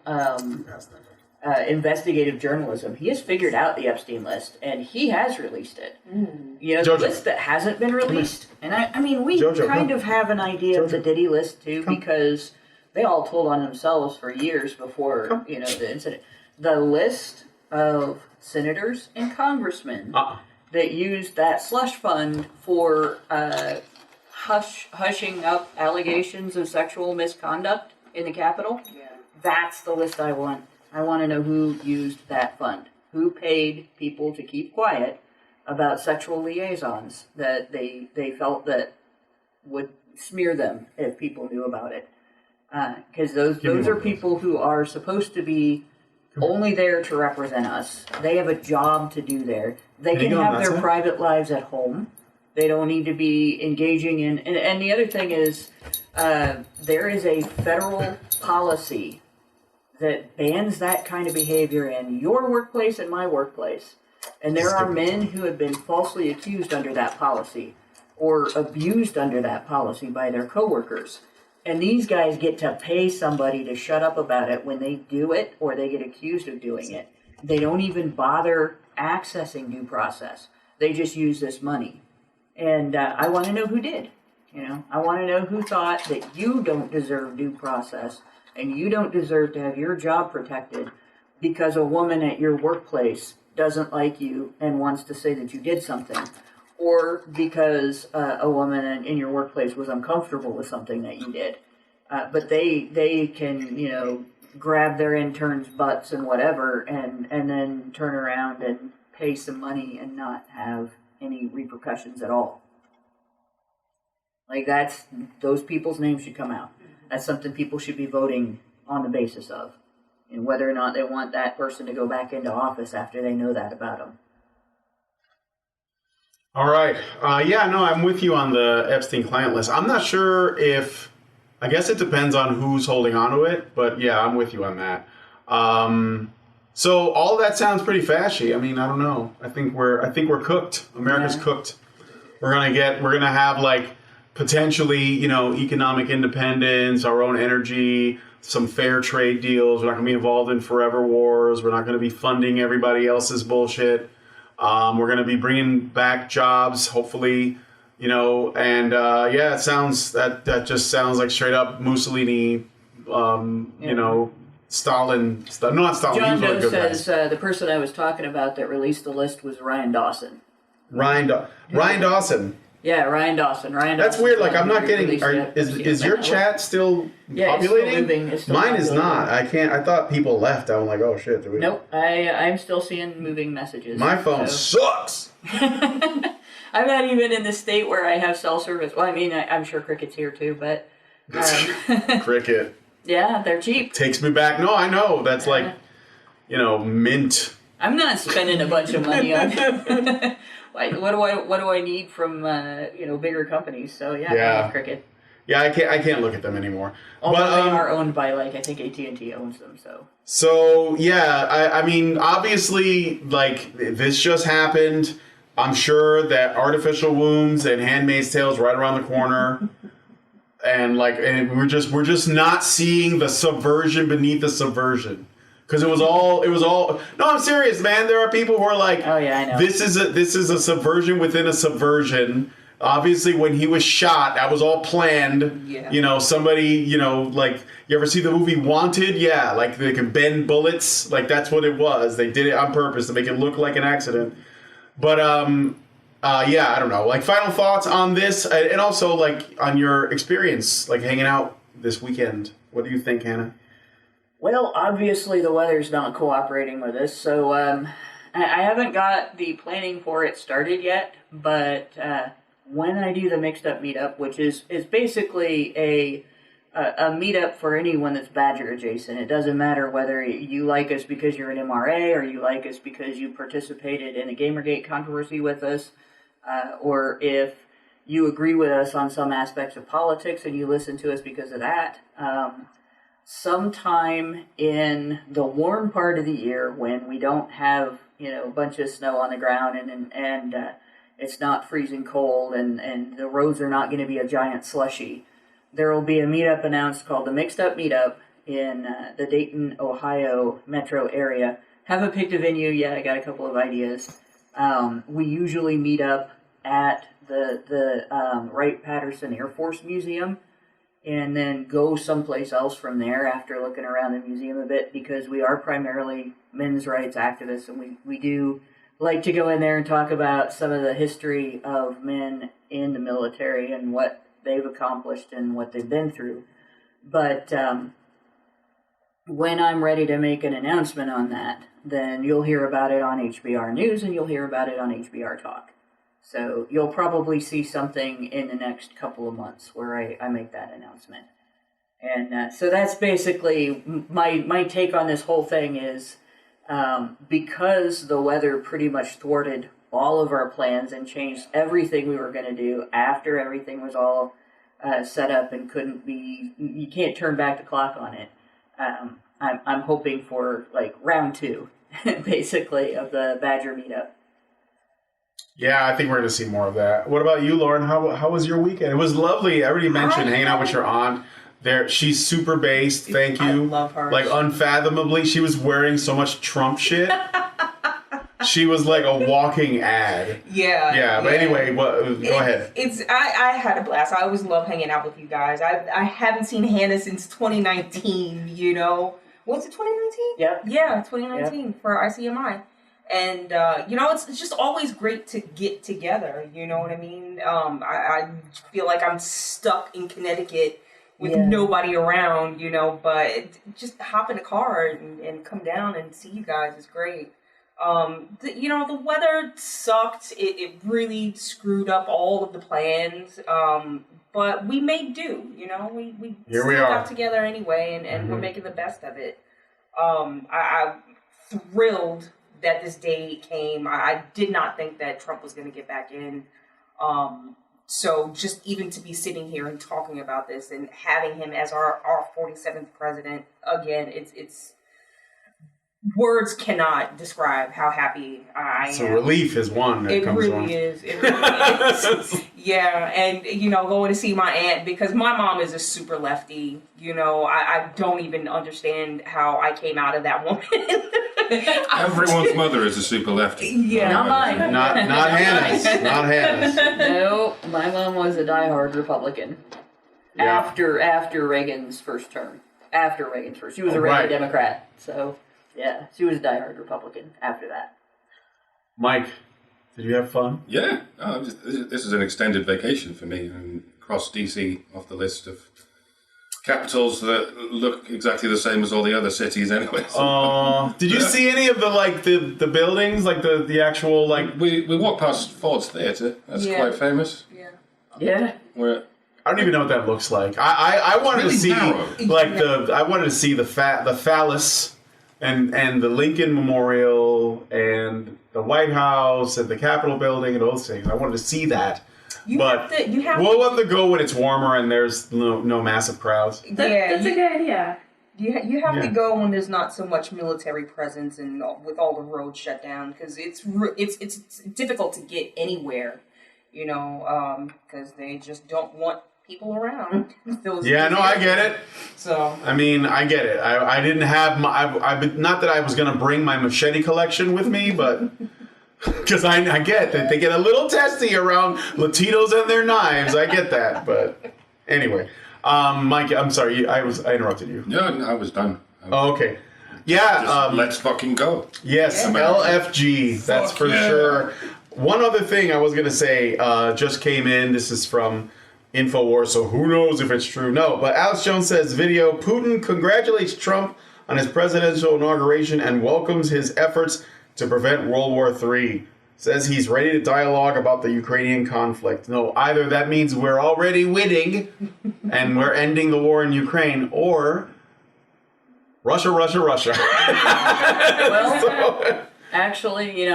investigative journalism, he has figured out the Epstein list, and he has released it. The list that hasn't been released. And I mean, we kind of have an idea of the Diddy list, too, because they all told on themselves for years before, the incident. The list of senators and congressmen that used that slush fund for hushing up allegations of sexual misconduct in the Capitol, that's the list I want. I want to know who used that fund, who paid people to keep quiet about sexual liaisons that they felt that would smear them if people knew about it. Because those are people who are supposed to be only there to represent us. They have a job to do there. They can have their private lives at home. They don't need to be engaging in... And the other thing is, there is a federal policy that bans that kind of behavior in your workplace and my workplace. And there are men who have been falsely accused under that policy or abused under that policy by their coworkers. And these guys get to pay somebody to shut up about it when they do it or they get accused of doing it. They don't even bother accessing due process. They just use this money. And I want to know who did. I want to know who thought that you don't deserve due process and you don't deserve to have your job protected because a woman at your workplace doesn't like you and wants to say that you did something, or because a woman in your workplace was uncomfortable with something that you did. But they can, grab their interns' butts and whatever and then turn around and pay some money and not have any repercussions at all. Like, those people's names should come out. That's something people should be voting on the basis of, and whether or not they want that person to go back into office after they know that about them. All right. I'm with you on the Epstein client list. I'm not sure I guess it depends on who's holding on to it, but yeah, I'm with you on that. So all that sounds pretty fashy. I mean, I don't know. I think we're cooked. America's cooked. We're gonna have like potentially, economic independence, our own energy, some fair trade deals. We're not gonna be involved in forever wars. We're not gonna be funding everybody else's bullshit. We're gonna be bringing back jobs, hopefully, and it sounds that just sounds like straight up Mussolini, Stalin. No, not Stalin. John Doe says the person I was talking about that released the list was Ryan Dawson. Ryan Dawson. Yeah, Ryan Dawson. That's weird. Like, I'm not getting. Is your chat still populating? It's still Mine populating. is not. I can't. I thought people left. I'm like, oh shit. Nope. I'm still seeing moving messages. My phone sucks. I'm not even in the state where I have cell service. Well, I mean, I'm sure Cricket's here too, but Cricket. Yeah, they're cheap. Takes me back. No, I know. That's like, Mint. I'm not spending a bunch of money on. What do I need from bigger companies? So I love Cricket. Yeah, I can't look at them anymore. Although they are owned by I think AT&T owns them. So yeah, I mean, obviously, like, this just happened. I'm sure that Artificial Wombs and Handmaid's Tale's right around the corner. And we're just not seeing the subversion beneath the subversion. Because it was all. No, I'm serious, man. There are people who are like, oh yeah, I know. This is a subversion within a subversion. Obviously, when he was shot, that was all planned. Yeah. Somebody, like, you ever see the movie Wanted? Yeah, like they can bend bullets. Like, that's what it was. They did it on purpose to make it look like an accident. But I don't know. Like, final thoughts on this, and also like on your experience, like hanging out this weekend. What do you think, Hannah? Well, obviously the weather's not cooperating with us, so I haven't got the planning for it started yet. But when I do the Mixed Up Meetup, which is basically a meetup for anyone that's Badger adjacent. It doesn't matter whether you like us because you're an MRA or you like us because you participated in the Gamergate controversy with us, or if you agree with us on some aspects of politics and you listen to us because of that. Sometime in the warm part of the year when we don't have, a bunch of snow on the ground and it's not freezing cold and the roads are not going to be a giant slushy, there will be a meetup announced called the Mixed Up Meetup in the Dayton, Ohio metro area. Haven't picked a venue yet. I got a couple of ideas. We usually meet up at the Wright-Patterson Air Force Museum and then go someplace else from there after looking around the museum a bit, because we are primarily men's rights activists, and we do like to go in there and talk about some of the history of men in the military and what they've accomplished and what they've been through. But when I'm ready to make an announcement on that, then you'll hear about it on HBR News and you'll hear about it on HBR Talk. So you'll probably see something in the next couple of months where I make that announcement. And so that's basically my take on this whole thing is because the weather pretty much thwarted all of our plans and changed everything we were going to do after everything was all set up and you can't turn back the clock on it. I'm hoping for like round 2, basically, of the Badger meetup. Yeah, I think we're going to see more of that. What about you, Lauren? How was your weekend? It was lovely. I already mentioned hanging out with your aunt. There, she's super based. Thank you. I love her. Like, unfathomably, she was wearing so much Trump shit. She was like a walking ad. Yeah. But anyway, go ahead. I had a blast. I always love hanging out with you guys. I haven't seen Hannah since 2019. Was it 2019? Yeah, 2019 for ICMI. And, it's just always great to get together, you know what I mean? I feel like I'm stuck in Connecticut with nobody around, but just hop in a car and come down and see you guys is great. The weather sucked. It really screwed up all of the plans, but we made do, we still got together anyway, and we're making the best of it. I'm thrilled that this day came. I did not think that Trump was going to get back in. So just even to be sitting here and talking about this and having him as our 47th president again, it's words cannot describe how happy I am. So relief is one that it comes really on. is. It really is. Yeah, and going to see my aunt because my mom is a super lefty. I don't even understand how I came out of that woman. Everyone's mother is a super lefty. Yeah, Not mine. Not Hannah's. Not Hannah's. No, my mom was a diehard Republican. Yeah. After Reagan's first term. After Reagan's first. She was a Reagan Democrat. So, yeah, she was a diehard Republican after that. Mike, did you have fun? Yeah. This is an extended vacation for me, and cross DC off the list of capitals that look exactly the same as all the other cities anyway. So. Did you see any of the buildings, like the actual We walked past Ford's Theatre. That's quite famous. Yeah. I don't even know what that looks like. I wanted really to see narrow. I wanted to see the phallus and the Lincoln Memorial and the White House and the Capitol building and those things. I wanted to see that. We'll have to go when it's warmer and there's no massive crowds. That's a good idea. You have to go when there's not so much military presence and with all the roads shut down because it's difficult to get anywhere, because they just don't want people around. I get it. So I mean, I get it. I didn't have not that I was going to bring my machete collection with me, but because I get that they get a little testy around Latinos and their knives. I get that, but anyway. Mike, I'm sorry, I interrupted you. No, I was done. Oh, okay. Yeah. Let's fucking go. Yes, LFG. That's for sure. One other thing I was going to say just came in. This is from InfoWars, so who knows if it's true. No, but Alex Jones says, video, Putin congratulates Trump on his presidential inauguration and welcomes his efforts to prevent World War III. Says he's ready to dialogue about the Ukrainian conflict. No, either that means we're already winning and we're ending the war in Ukraine, or Russia. Well, actually,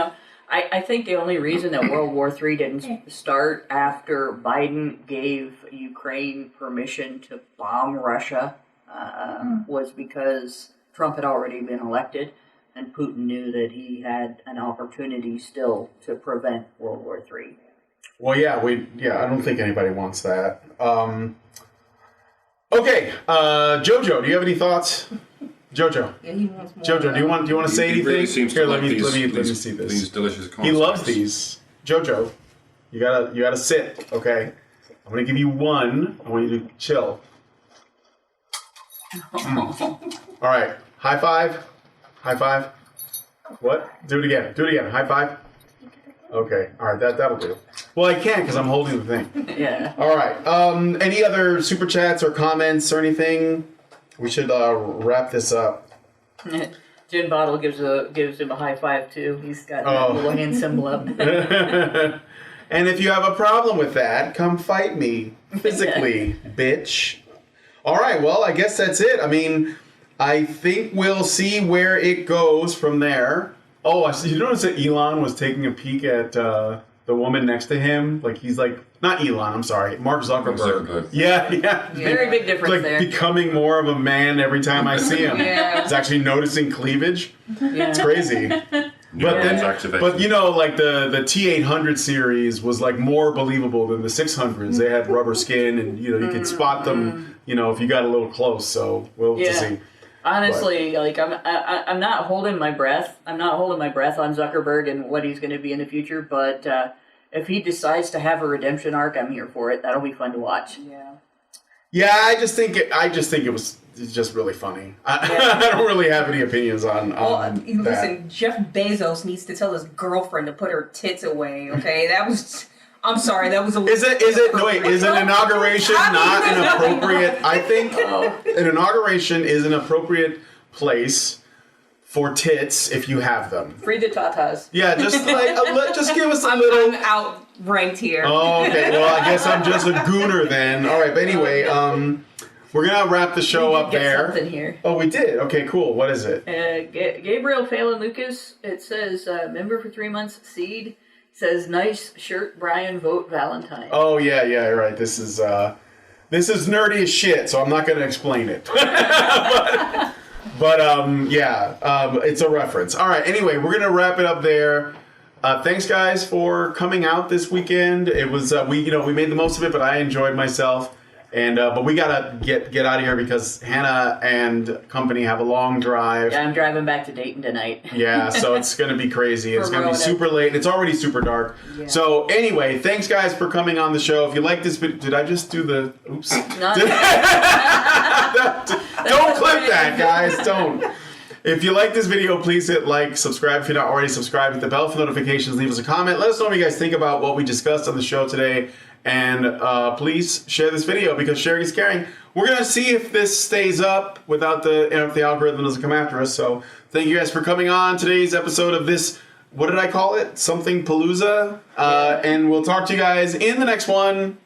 I think the only reason that World War III didn't start after Biden gave Ukraine permission to bomb Russia was because Trump had already been elected. And Putin knew that he had an opportunity still to prevent World War III. Well, I don't think anybody wants that. Okay, Jojo, do you have any thoughts? Jojo. Yeah, he wants more. Jojo, do you want to say anything? Really seems Here, to let me see this. These delicious corn He loves snacks. these. Jojo, you gotta sit, okay? I'm gonna give you one. I want you to chill. All right, high five. High five. What? Do it again. High five. Okay. All right. That'll do. Well, I can't because I'm holding the thing. Yeah. All right. Any other super chats or comments or anything? We should wrap this up. Gin Bottle gives him a high five too. He's got that little hand symbol up. And if you have a problem with that, come fight me physically, bitch. All right. Well, I guess that's it. I mean, I think we'll see where it goes from there. Oh, you notice that Elon was taking a peek at the woman next to him? Like, he's like, not Elon, I'm sorry, Mark Zuckerberg. Yeah. Very big difference there. Becoming more of a man every time I see him. Yeah. He's actually noticing cleavage. Yeah. It's crazy. But the T800 series was like more believable than the 600s. They had rubber skin, and you could spot them. If you got a little close. So we'll have to see. Honestly, I'm not holding my breath. I'm not holding my breath on Zuckerberg and what he's going to be in the future. But if he decides to have a redemption arc, I'm here for it. That'll be fun to watch. Yeah. I just think it was just really funny. I don't really have any opinions on that. Listen, Jeff Bezos needs to tell his girlfriend to put her tits away. Okay, that was. I'm sorry, that was a little... Is an inauguration not an appropriate... I think an inauguration is an appropriate place for tits if you have them. Free the tatas. Yeah, just give us a little... I'm outranked here. Oh, okay. Well, I guess I'm just a gooner then. All right, but anyway, we're going to wrap the show up there. Something here. Oh, we did? Okay, cool. What is it? Gabriel Phelan Lucas, it says, member for 3 months, Seed. Says, nice shirt, Brian, vote Valentine. Oh, yeah, right. This is nerdy as shit, so I'm not going to explain it. But it's a reference. All right. Anyway, we're gonna wrap it up there. Thanks, guys, for coming out this weekend. It was we made the most of it, but I enjoyed myself. And but we gotta get out of here because Hannah and company have a long drive. Yeah, I'm driving back to Dayton tonight. Yeah, so it's gonna be crazy. It's gonna be super late, and it's already super dark. Yeah. So anyway, thanks guys for coming on the show. If you like this video, did I just do the? Oops. Don't clip that, guys. Don't. If you like this video, please hit like, subscribe if you're not already subscribed, hit the bell for notifications, leave us a comment. Let us know what you guys think about what we discussed on the show today. And please share this video because sharing is caring. We're going to see if this stays up without if the algorithm doesn't come after us. So thank you guys for coming on today's episode of this, what did I call it? Something Palooza. And we'll talk to you guys in the next one.